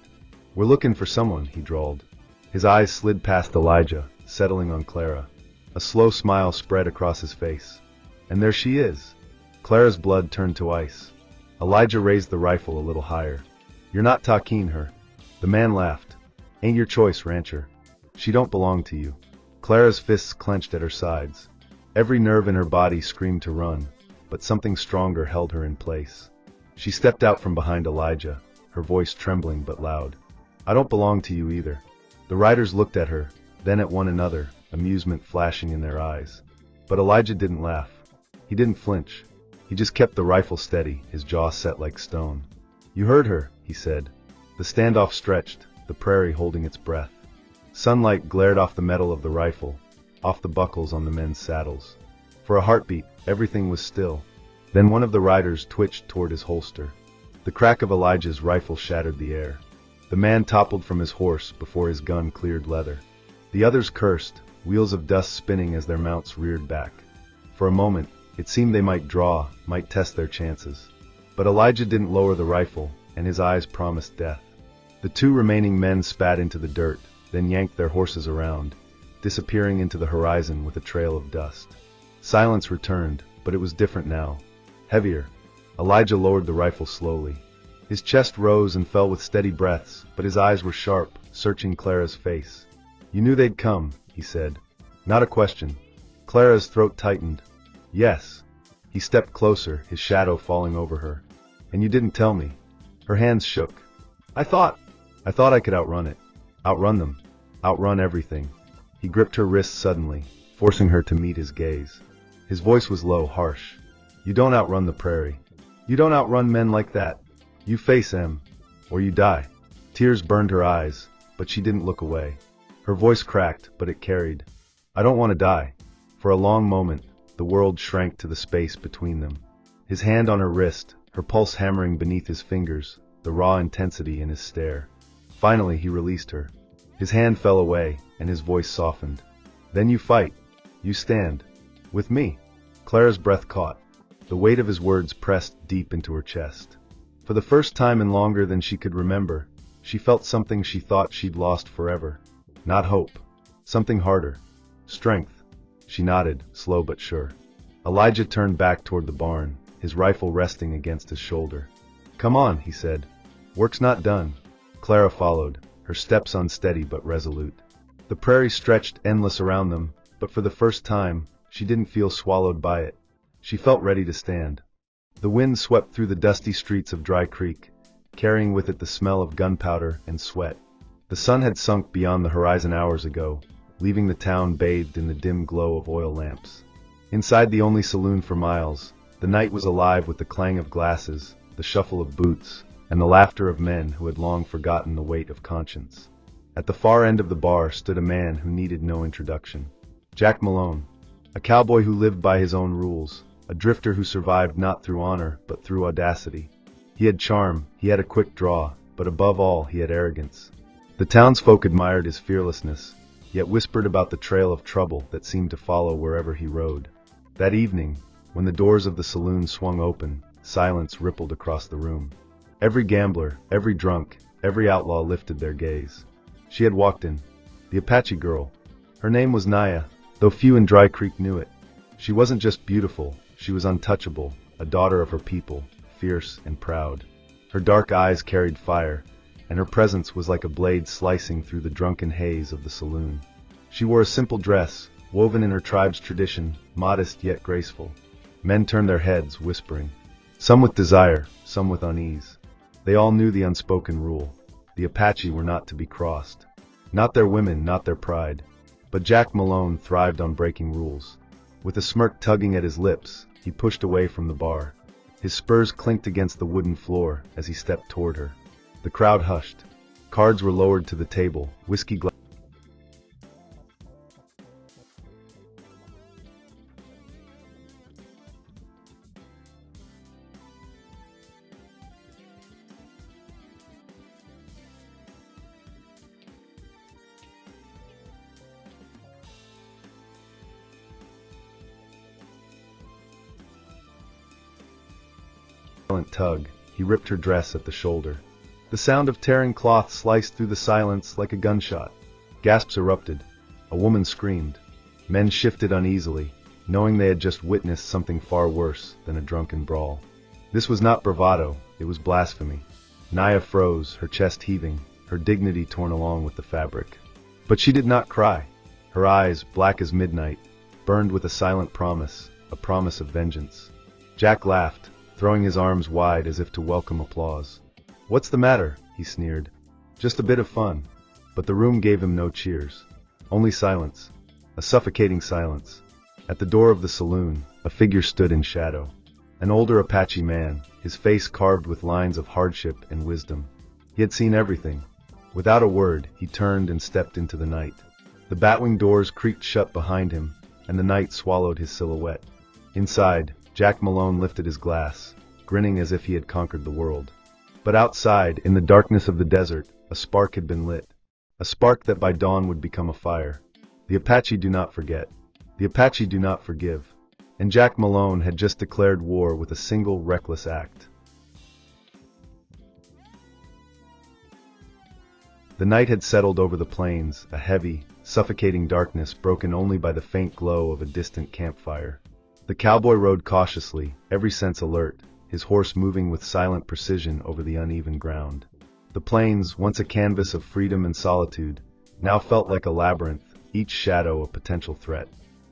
"We're looking for someone," he drawled. His eyes slid past Elijah, settling on Clara. A slow smile spread across his face. "And there she is." Clara's blood turned to ice. Elijah raised the rifle a little higher. "You're not talking her." The man laughed. "Ain't your choice, rancher. She don't belong to you." Clara's fists clenched at her sides. Every nerve in her body screamed to run, but something stronger held her in place. She stepped out from behind Elijah, her voice trembling but loud. "I don't belong to you either." The riders looked at her, then at one another, amusement flashing in their eyes. But Elijah didn't laugh. He didn't flinch. He just kept the rifle steady, his jaw set like stone. "You heard her," he said. The standoff stretched, the prairie holding its breath. Sunlight glared off the metal of the rifle, off the buckles on the men's saddles. For a heartbeat, everything was still. Then one of the riders twitched toward his holster. The crack of Elijah's rifle shattered the air. The man toppled from his horse before his gun cleared leather. The others cursed, wheels of dust spinning as their mounts reared back. For a moment, it seemed they might draw, might test their chances. But Elijah didn't lower the rifle, and his eyes promised death. The 2 remaining men spat into the dirt, then yanked their horses around, disappearing into the horizon with a trail of dust. Silence returned, but it was different now. Heavier. Elijah lowered the rifle slowly. His chest rose and fell with steady breaths, but his eyes were sharp, searching Clara's face. "You knew they'd come," he said. "Not a question." Clara's throat tightened. "Yes." He stepped closer, his shadow falling over her. "And you didn't tell me." Her hands shook. I thought I could outrun it. Outrun them. Outrun everything." He gripped her wrist suddenly, forcing her to meet his gaze. His voice was low, harsh. "You don't outrun the prairie. You don't outrun men like that. You face them, or you die." Tears burned her eyes, but she didn't look away. Her voice cracked, but it carried. "I don't want to die." For a long moment, the world shrank to the space between them. His hand on her wrist, her pulse hammering beneath his fingers, the raw intensity in his stare. Finally, he released her. His hand fell away, and his voice softened. "Then you fight. You stand. With me." Clara's breath caught. The weight of his words pressed deep into her chest. For the first time in longer than she could remember, she felt something she thought she'd lost forever. Not hope. Something harder. Strength. She nodded, slow but sure. Elijah turned back toward the barn, his rifle resting against his shoulder. "Come on," he said. "Work's not done." Clara followed, her steps unsteady but resolute. The prairie stretched endless around them, but for the first time, she didn't feel swallowed by it. She felt ready to stand. The wind swept through the dusty streets of Dry Creek, carrying with it the smell of gunpowder and sweat. The sun had sunk beyond the horizon hours ago, leaving the town bathed in the dim glow of oil lamps. Inside the only saloon for miles, the night was alive with the clang of glasses, the shuffle of boots, and the laughter of men who had long forgotten the weight of conscience. At the far end of the bar stood a man who needed no introduction. Jack Malone, a cowboy who lived by his own rules, a drifter who survived not through honor but through audacity. He had charm, he had a quick draw, but above all he had arrogance. The townsfolk admired his fearlessness, yet whispered about the trail of trouble that seemed to follow wherever he rode. That evening, when the doors of the saloon swung open, silence rippled across the room. Every gambler, every drunk, every outlaw lifted their gaze. She had walked in. The Apache girl. Her name was Naya, though few in Dry Creek knew it. She wasn't just beautiful, she was untouchable, a daughter of her people, fierce and proud. Her dark eyes carried fire, and her presence was like a blade slicing through the drunken haze of the saloon. She wore a simple dress, woven in her tribe's tradition, modest yet graceful. Men turned their heads, whispering, some with desire, some with unease. They all knew the unspoken rule. The Apache were not to be crossed. Not their women, not their pride. But Jack Malone thrived on breaking rules. With a smirk tugging at his lips, he pushed away from the bar. His spurs clinked against the wooden floor as he stepped toward her. The crowd hushed. Cards were lowered to the table, whiskey glasses tug, he ripped her dress at the shoulder. The sound of tearing cloth sliced through the silence like a gunshot. Gasps erupted. A woman screamed. Men shifted uneasily, knowing they had just witnessed something far worse than a drunken brawl. This was not bravado, it was blasphemy. Naya froze, her chest heaving, her dignity torn along with the fabric. But she did not cry. Her eyes, black as midnight, burned with a silent promise, a promise of vengeance. Jack laughed, throwing his arms wide as if to welcome applause. "What's the matter?" he sneered. "Just a bit of fun." But the room gave him no cheers. Only silence. A suffocating silence. At the door of the saloon, a figure stood in shadow. An older Apache man, his face carved with lines of hardship and wisdom. He had seen everything. Without a word, he turned and stepped into the night. The batwing doors creaked shut behind him, and the night swallowed his silhouette. Inside, Jack Malone lifted his glass, grinning as if he had conquered the world. But outside, in the darkness of the desert, a spark had been lit. A spark that by dawn would become a fire. The Apache do not forget. The Apache do not forgive. And Jack Malone had just declared war with a single reckless act. The night had settled over the plains, a heavy, suffocating darkness broken only by the faint glow of a distant campfire. The cowboy rode cautiously, every sense alert, his horse moving with silent precision over the uneven ground. The plains, once a canvas of freedom and solitude, now felt like a labyrinth, each shadow a potential threat.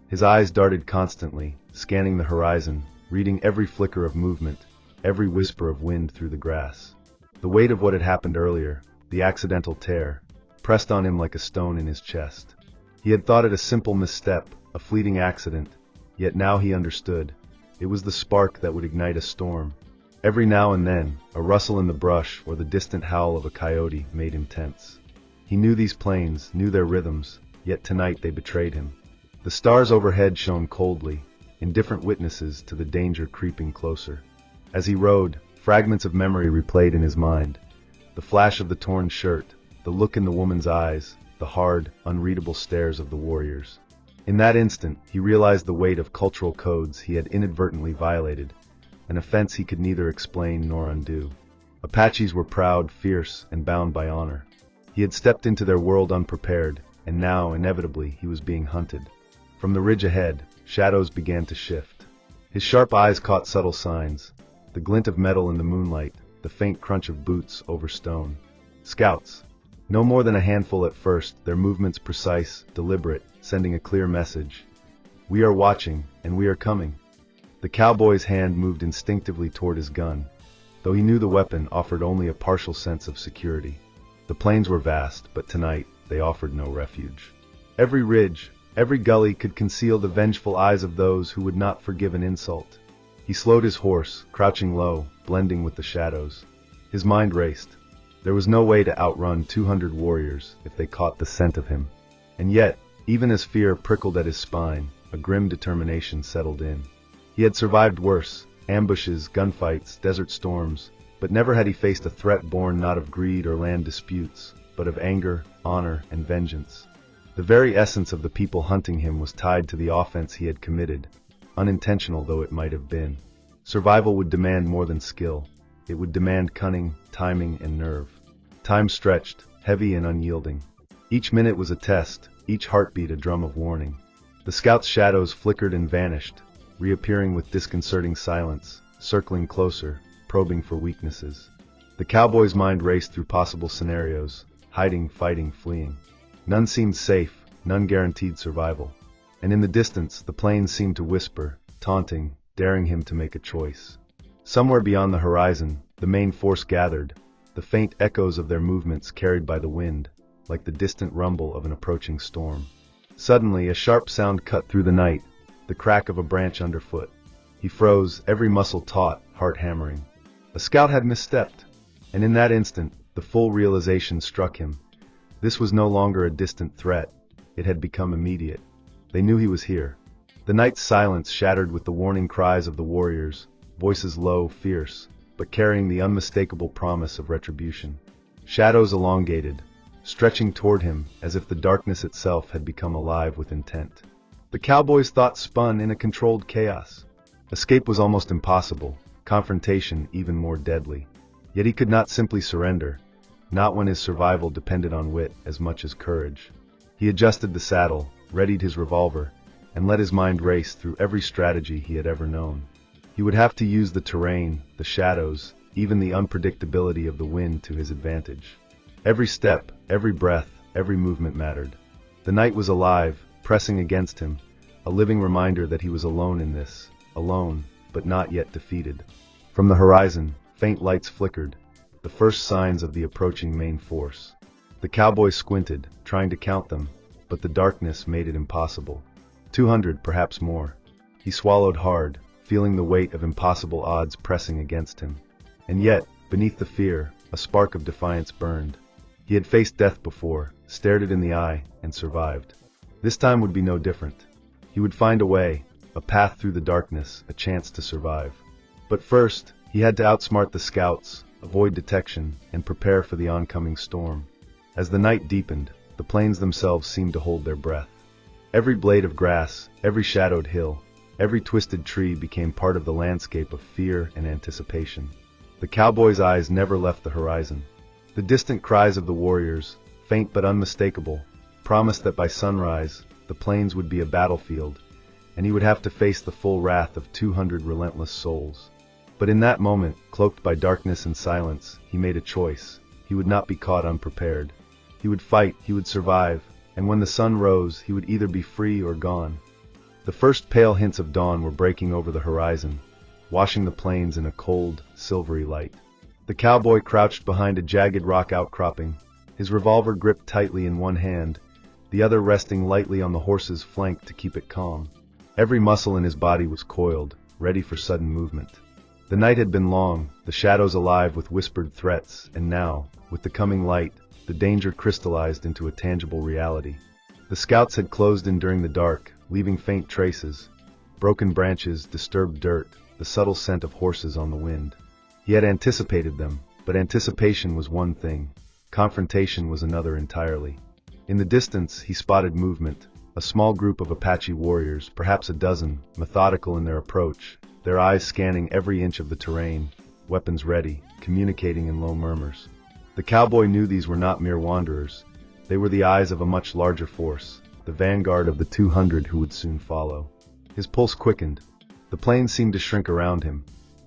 His eyes darted constantly, scanning the horizon, reading every flicker of movement, every whisper of wind through the grass. The weight of what had happened earlier, the accidental tear, pressed on him like a stone in his chest. He had thought it a simple misstep, a fleeting accident, yet now he understood. It was the spark that would ignite a storm. Every now and then, a rustle in the brush or the distant howl of a coyote made him tense. He knew these plains, knew their rhythms, yet tonight they betrayed him. The stars overhead shone coldly, indifferent witnesses to the danger creeping closer. As he rode, fragments of memory replayed in his mind. The flash of the torn shirt, the look in the woman's eyes, the hard, unreadable stares of the warriors. In that instant, he realized the weight of cultural codes he had inadvertently violated, an offense he could neither explain nor undo. Apaches were proud, fierce, and bound by honor. He had stepped into their world unprepared, and now, inevitably, he was being hunted. From the ridge ahead, shadows began to shift. His sharp eyes caught subtle signs, the glint of metal in the moonlight, the faint crunch of boots over stone. Scouts. No more than a handful at first, their movements precise, deliberate, sending a clear message. We are watching, and we are coming. The cowboy's hand moved instinctively toward his gun, though he knew the weapon offered only a partial sense of security. The plains were vast, but tonight they offered no refuge. Every ridge, every gully could conceal the vengeful eyes of those who would not forgive an insult. He slowed his horse, crouching low, blending with the shadows. His mind raced. There was no way to outrun 200 warriors if they caught the scent of him. And yet, even as fear prickled at his spine, a grim determination settled in. He had survived worse, ambushes, gunfights, desert storms, but never had he faced a threat born not of greed or land disputes, but of anger, honor, and vengeance. The very essence of the people hunting him was tied to the offense he had committed, unintentional though it might have been. Survival would demand more than skill. It would demand cunning, timing, and nerve. Time stretched, heavy and unyielding. Each minute was a test, each heartbeat a drum of warning. The scout's shadows flickered and vanished, reappearing with disconcerting silence, circling closer, probing for weaknesses. The cowboy's mind raced through possible scenarios, hiding, fighting, fleeing. None seemed safe, none guaranteed survival. And in the distance, the plains seemed to whisper, taunting, daring him to make a choice. Somewhere beyond the horizon, the main force gathered, the faint echoes of their movements carried by the wind, like the distant rumble of an approaching storm. Suddenly, a sharp sound cut through the night, the crack of a branch underfoot. He froze, every muscle taut, heart hammering. A scout had misstepped, and in that instant, the full realization struck him. This was no longer a distant threat, it had become immediate. They knew he was here. The night's silence shattered with the warning cries of the warriors, voices low, fierce, but carrying the unmistakable promise of retribution. Shadows elongated, stretching toward him as if the darkness itself had become alive with intent. The cowboy's thoughts spun in a controlled chaos. Escape was almost impossible, confrontation even more deadly. Yet he could not simply surrender, not when his survival depended on wit as much as courage. He adjusted the saddle, readied his revolver, and let his mind race through every strategy he had ever known. He would have to use the terrain, the shadows, even the unpredictability of the wind to his advantage. Every step, every breath, every movement mattered. The night was alive, pressing against him, a living reminder that he was alone in this, alone, but not yet defeated. From the horizon, faint lights flickered, the first signs of the approaching main force. The cowboy squinted, trying to count them, but the darkness made it impossible. 200, perhaps more. He swallowed hard, feeling the weight of impossible odds pressing against him. And yet, beneath the fear, a spark of defiance burned. He had faced death before, stared it in the eye, and survived. This time would be no different. He would find a way, a path through the darkness, a chance to survive. But first, he had to outsmart the scouts, avoid detection, and prepare for the oncoming storm. As the night deepened, the plains themselves seemed to hold their breath. Every blade of grass, every shadowed hill, every twisted tree became part of the landscape of fear and anticipation. The cowboy's eyes never left the horizon. The distant cries of the warriors, faint but unmistakable, promised that by sunrise, the plains would be a battlefield, and he would have to face the full wrath of 200 relentless souls. But in that moment, cloaked by darkness and silence, he made a choice. He would not be caught unprepared. He would fight, he would survive, and when the sun rose, he would either be free or gone. The first pale hints of dawn were breaking over the horizon, washing the plains in a cold, silvery light. The cowboy crouched behind a jagged rock outcropping, his revolver gripped tightly in one hand, the other resting lightly on the horse's flank to keep it calm. Every muscle in his body was coiled, ready for sudden movement. The night had been long, the shadows alive with whispered threats, and now, with the coming light, the danger crystallized into a tangible reality. The scouts had closed in during the dark, leaving faint traces, broken branches, disturbed dirt, the subtle scent of horses on the wind. He had anticipated them, but anticipation was one thing, confrontation was another entirely. In the distance, he spotted movement, a small group of Apache warriors, perhaps a dozen, methodical in their approach, their eyes scanning every inch of the terrain, weapons ready, communicating in low murmurs. The cowboy knew these were not mere wanderers. They were the eyes of a much larger force, the vanguard of the 200 who would soon follow. His pulse quickened. The plains seemed to shrink around him,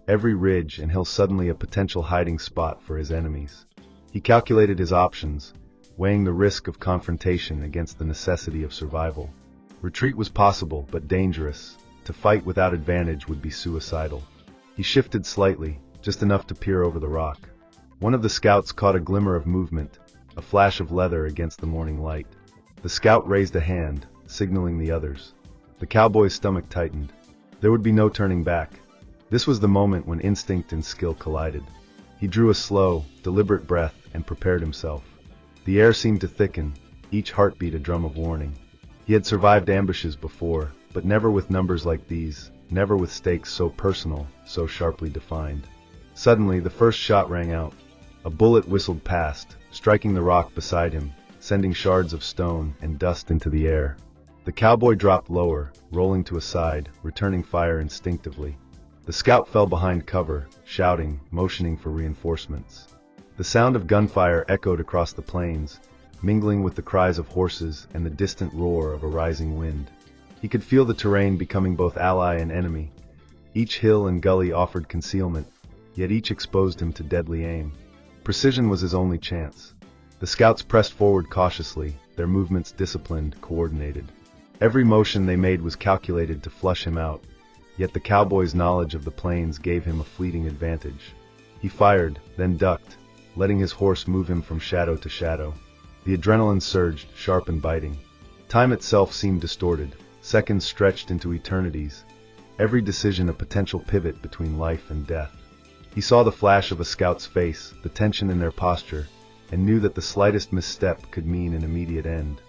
every ridge and hill suddenly a potential hiding spot for his enemies. He calculated his options, weighing the risk of confrontation against the necessity of survival. Retreat was possible, but dangerous. To fight without advantage would be suicidal. He shifted slightly, just enough to peer over the rock. One of the scouts caught a glimmer of movement, a flash of leather against the morning light. The scout raised a hand, signaling the others. The cowboy's stomach tightened. There would be no turning back. This was the moment when instinct and skill collided. He drew a slow, deliberate breath and prepared himself. The air seemed to thicken, each heartbeat a drum of warning. He had survived ambushes before, but never with numbers like these, never with stakes so personal, so sharply defined. Suddenly, the first shot rang out. A bullet whistled past, striking the rock beside him, sending shards of stone and dust into the air. The cowboy dropped lower, rolling to a side, returning fire instinctively. The scout fell behind cover, shouting, motioning for reinforcements. The sound of gunfire echoed across the plains, mingling with the cries of horses and the distant roar of a rising wind. He could feel the terrain becoming both ally and enemy. Each hill and gully offered concealment, yet each exposed him to deadly aim. Precision was his only chance. The scouts pressed forward cautiously, their movements disciplined, coordinated. Every motion they made was calculated to flush him out, yet the cowboy's knowledge of the plains gave him a fleeting advantage. He fired, then ducked, letting his horse move him from shadow to shadow. The adrenaline surged, sharp and biting. Time itself seemed distorted, seconds stretched into eternities, every decision a potential pivot between life and death. He saw the flash of a scout's face, the tension in their posture, and knew that the slightest misstep could mean an immediate end.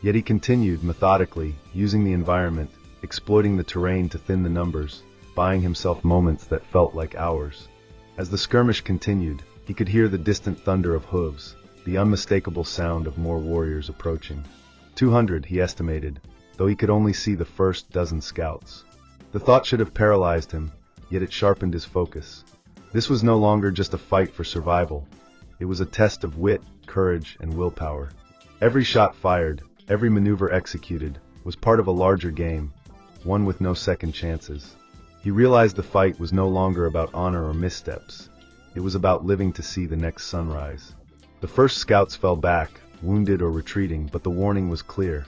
Yet he continued methodically, using the environment, exploiting the terrain to thin the numbers, buying himself moments that felt like hours. As the skirmish continued, he could hear the distant thunder of hooves, the unmistakable sound of more warriors approaching. 200, he estimated, though he could only see the first dozen scouts. The thought should have paralyzed him, yet it sharpened his focus. This was no longer just a fight for survival. It was a test of wit, courage, and willpower. Every shot fired, every maneuver executed, was part of a larger game, one with no second chances. He realized the fight was no longer about honor or missteps. It was about living to see the next sunrise. The first scouts fell back, wounded or retreating, but the warning was clear.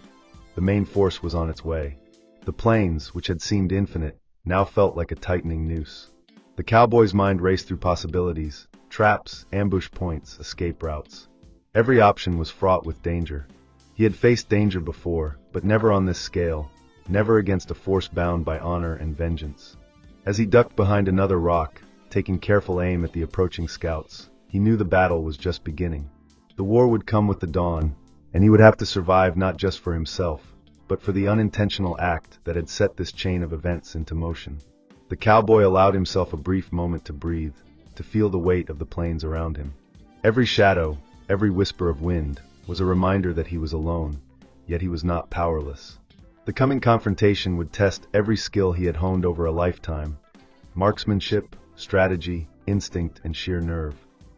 The main force was on its way. The plains, which had seemed infinite, now felt like a tightening noose. The cowboy's mind raced through possibilities, traps, ambush points, escape routes. Every option was fraught with danger. He had faced danger before, but never on this scale, never against a force bound by honor and vengeance. As he ducked behind another rock, taking careful aim at the approaching scouts, he knew the battle was just beginning. The war would come with the dawn, and he would have to survive not just for himself, but for the unintentional act that had set this chain of events into motion. The cowboy allowed himself a brief moment to breathe, to feel the weight of the plains around him. Every shadow, every whisper of wind, was a reminder that he was alone, yet he was not powerless. The coming confrontation would test every skill he had honed over a lifetime: marksmanship, strategy, instinct, and sheer nerve.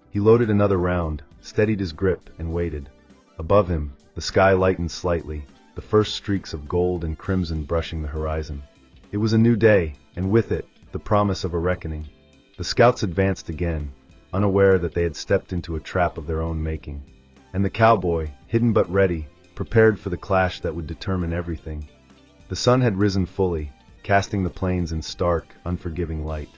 He loaded another round, steadied his grip, and waited. Above him, the sky lightened slightly, the first streaks of gold and crimson brushing the horizon. It was a new day, and with it, the promise of a reckoning. The scouts advanced again, unaware that they had stepped into a trap of their own making. And the cowboy, hidden but ready, prepared for the clash that would determine everything. The sun had risen fully, casting the plains in stark, unforgiving light.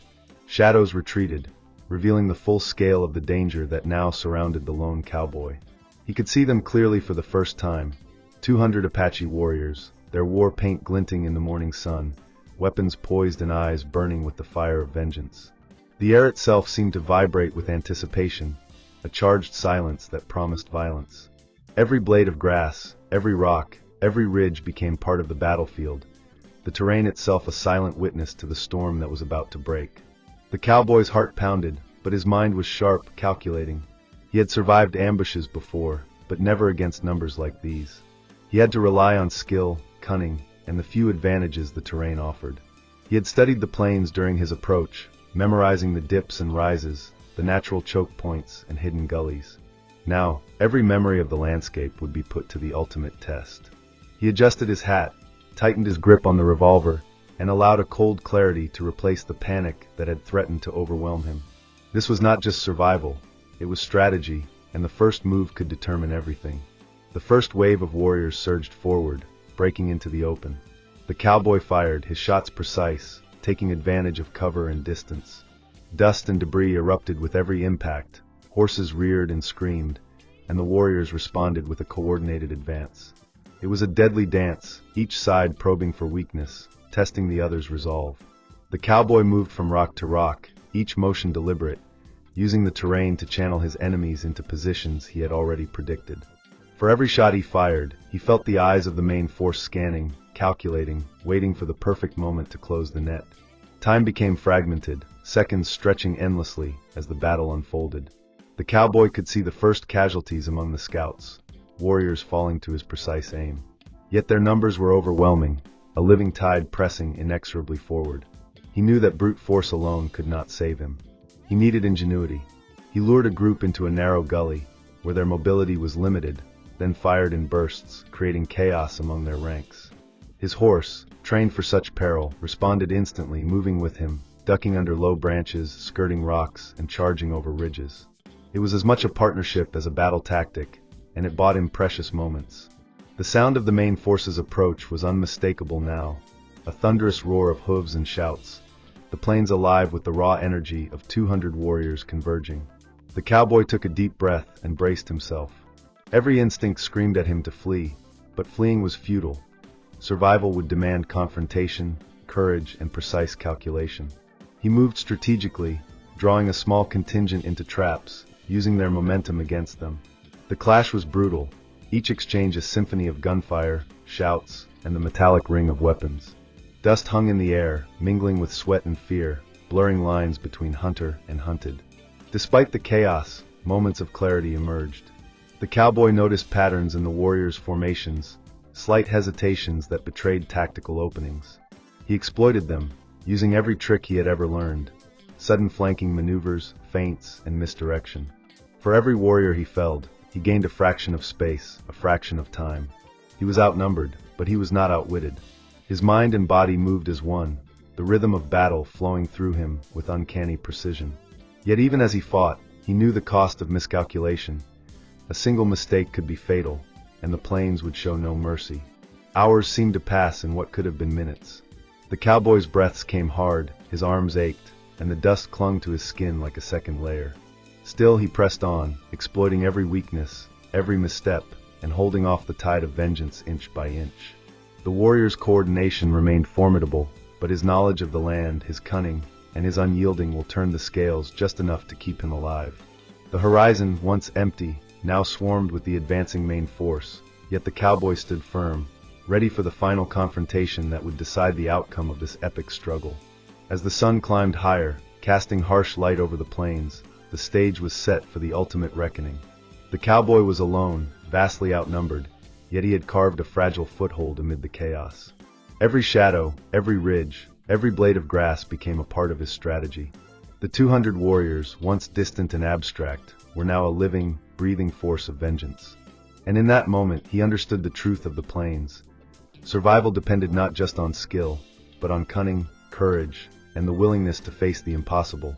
Shadows retreated, revealing the full scale of the danger that now surrounded the lone cowboy. He could see them clearly for the first time. 200 Apache warriors, their war paint glinting in the morning sun, weapons poised and eyes burning with the fire of vengeance. The air itself seemed to vibrate with anticipation, a charged silence that promised violence. Every blade of grass, every rock, every ridge became part of the battlefield, the terrain itself a silent witness to the storm that was about to break. The cowboy's heart pounded, but his mind was sharp, calculating. He had survived ambushes before, but never against numbers like these. He had to rely on skill, cunning, and the few advantages the terrain offered. He had studied the plains during his approach, memorizing the dips and rises, the natural choke points and hidden gullies. Now, every memory of the landscape would be put to the ultimate test. He adjusted his hat, tightened his grip on the revolver, and allowed a cold clarity to replace the panic that had threatened to overwhelm him. This was not just survival, it was strategy, and the first move could determine everything. The first wave of warriors surged forward, breaking into the open. The cowboy fired, his shots precise, taking advantage of cover and distance. Dust and debris erupted with every impact, horses reared and screamed, and the warriors responded with a coordinated advance. It was a deadly dance, each side probing for weakness, testing the other's resolve. The cowboy moved from rock to rock, each motion deliberate, using the terrain to channel his enemies into positions he had already predicted. For every shot he fired, he felt the eyes of the main force scanning, calculating, waiting for the perfect moment to close the net. Time became fragmented, seconds stretching endlessly as the battle unfolded. The cowboy could see the first casualties among the scouts, warriors falling to his precise aim. Yet their numbers were overwhelming, a living tide pressing inexorably forward. He knew that brute force alone could not save him. He needed ingenuity. He lured a group into a narrow gully, where their mobility was limited, then fired in bursts, creating chaos among their ranks. His horse, trained for such peril, responded instantly, moving with him, ducking under low branches, skirting rocks, and charging over ridges. It was as much a partnership as a battle tactic, and it bought him precious moments. The sound of the main force's approach was unmistakable now, a thunderous roar of hooves and shouts, the plains alive with the raw energy of 200 warriors converging. The cowboy took a deep breath and braced himself. Every instinct screamed at him to flee, but fleeing was futile. Survival would demand confrontation, courage, and precise calculation. He moved strategically, drawing a small contingent into traps, using their momentum against them. The clash was brutal, each exchange a symphony of gunfire, shouts, and the metallic ring of weapons. Dust hung in the air, mingling with sweat and fear, blurring lines between hunter and hunted. Despite the chaos, moments of clarity emerged. The cowboy noticed patterns in the warriors' formations, slight hesitations that betrayed tactical openings. He exploited them, using every trick he had ever learned: sudden flanking maneuvers, feints, and misdirection. For every warrior he felled, he gained a fraction of space, a fraction of time. He was outnumbered, but he was not outwitted. His mind and body moved as one, the rhythm of battle flowing through him with uncanny precision. Yet even as he fought, he knew the cost of miscalculation. A single mistake could be fatal, and the plains would show no mercy. Hours seemed to pass in what could have been minutes. The cowboy's breaths came hard, his arms ached, and the dust clung to his skin like a second layer. Still he pressed on, exploiting every weakness, every misstep, and holding off the tide of vengeance inch by inch. The warrior's coordination remained formidable, but his knowledge of the land, his cunning, and his unyielding will turn the scales just enough to keep him alive. The horizon, once empty, now swarmed with the advancing main force, yet the cowboy stood firm, ready for the final confrontation that would decide the outcome of this epic struggle. As the sun climbed higher, casting harsh light over the plains, the stage was set for the ultimate reckoning. The cowboy was alone, vastly outnumbered, yet he had carved a fragile foothold amid the chaos. Every shadow, every ridge, every blade of grass became a part of his strategy. The 200 warriors, once distant and abstract, were now a living, breathing force of vengeance. And in that moment he understood the truth of the plains. Survival depended not just on skill, but on cunning, courage, and the willingness to face the impossible,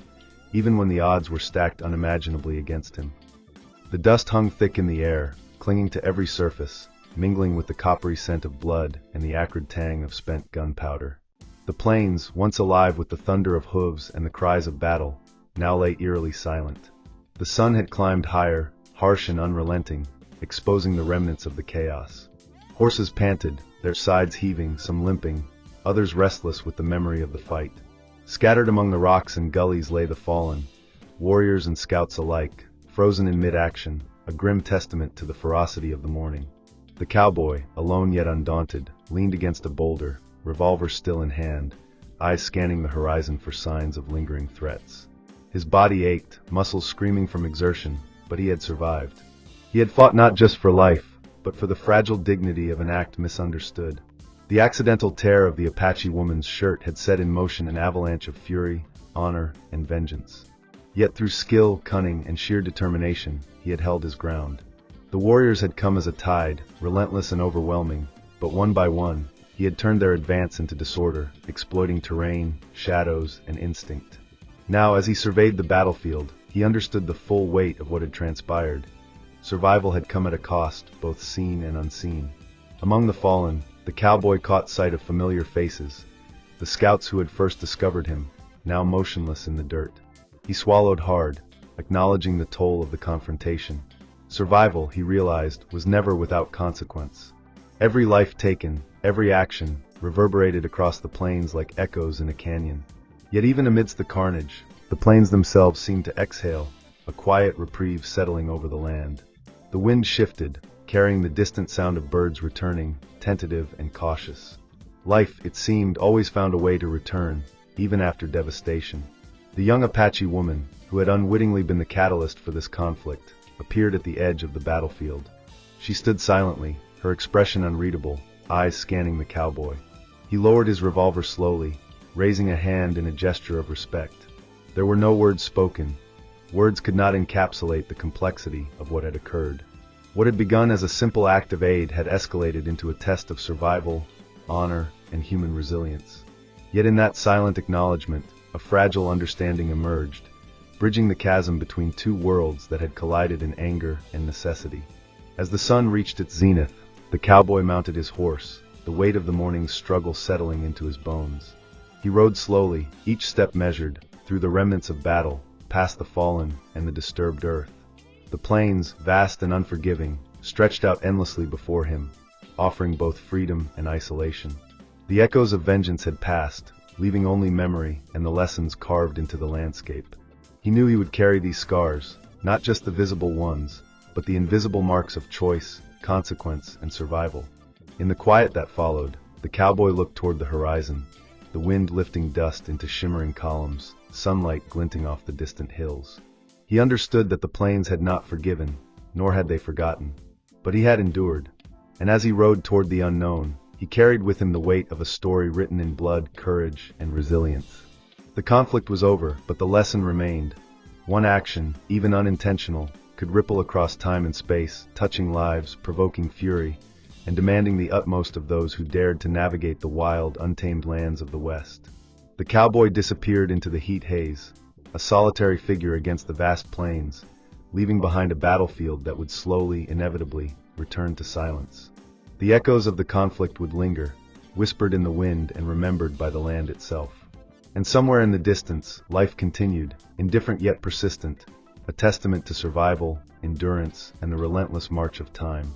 even when the odds were stacked unimaginably against him. The dust hung thick in the air, clinging to every surface, mingling with the coppery scent of blood and the acrid tang of spent gunpowder. The plains, once alive with the thunder of hooves and the cries of battle, now lay eerily silent. The sun had climbed higher, harsh and unrelenting, exposing the remnants of the chaos. Horses panted, their sides heaving, some limping, others restless with the memory of the fight. Scattered among the rocks and gullies lay the fallen, warriors and scouts alike, frozen in mid-action, a grim testament to the ferocity of the morning. The cowboy, alone yet undaunted, leaned against a boulder, revolver still in hand, eyes scanning the horizon for signs of lingering threats. His body ached, muscles screaming from exertion, but he had survived. He had fought not just for life, but for the fragile dignity of an act misunderstood. The accidental tear of the Apache woman's shirt had set in motion an avalanche of fury, honor, and vengeance. Yet through skill, cunning, and sheer determination, he had held his ground. The warriors had come as a tide, relentless and overwhelming, but one by one, he had turned their advance into disorder, exploiting terrain, shadows, and instinct. Now, as he surveyed the battlefield, he understood the full weight of what had transpired. Survival had come at a cost, both seen and unseen. Among the fallen, the cowboy caught sight of familiar faces, the scouts who had first discovered him, now motionless in the dirt. He swallowed hard, acknowledging the toll of the confrontation. Survival, he realized, was never without consequence. Every life taken, every action, reverberated across the plains like echoes in a canyon. Yet even amidst the carnage, the plains themselves seemed to exhale, a quiet reprieve settling over the land. The wind shifted, carrying the distant sound of birds returning, tentative and cautious. Life, it seemed, always found a way to return, even after devastation. The young Apache woman, who had unwittingly been the catalyst for this conflict, appeared at the edge of the battlefield. She stood silently, her expression unreadable, eyes scanning the cowboy. He lowered his revolver slowly, raising a hand in a gesture of respect. There were no words spoken. Words could not encapsulate the complexity of what had occurred. What had begun as a simple act of aid had escalated into a test of survival, honor, and human resilience. Yet in that silent acknowledgement, a fragile understanding emerged, bridging the chasm between two worlds that had collided in anger and necessity. As the sun reached its zenith, the cowboy mounted his horse, the weight of the morning's struggle settling into his bones. He rode slowly, each step measured, through the remnants of battle, past the fallen and the disturbed earth. The plains, vast and unforgiving, stretched out endlessly before him, offering both freedom and isolation. The echoes of vengeance had passed, leaving only memory and the lessons carved into the landscape. He knew he would carry these scars, not just the visible ones, but the invisible marks of choice, consequence, and survival. In the quiet that followed, the cowboy looked toward the horizon, the wind lifting dust into shimmering columns, sunlight glinting off the distant hills. He understood that the plains had not forgiven, nor had they forgotten, but he had endured. And as he rode toward the unknown, he carried with him the weight of a story written in blood, courage, and resilience. The conflict was over, but the lesson remained. One action, even unintentional, could ripple across time and space, touching lives, provoking fury, and demanding the utmost of those who dared to navigate the wild, untamed lands of the West. The cowboy disappeared into the heat haze, a solitary figure against the vast plains, leaving behind a battlefield that would slowly, inevitably, return to silence. The echoes of the conflict would linger, whispered in the wind and remembered by the land itself. And somewhere in the distance, life continued, indifferent yet persistent, a testament to survival, endurance, and the relentless march of time.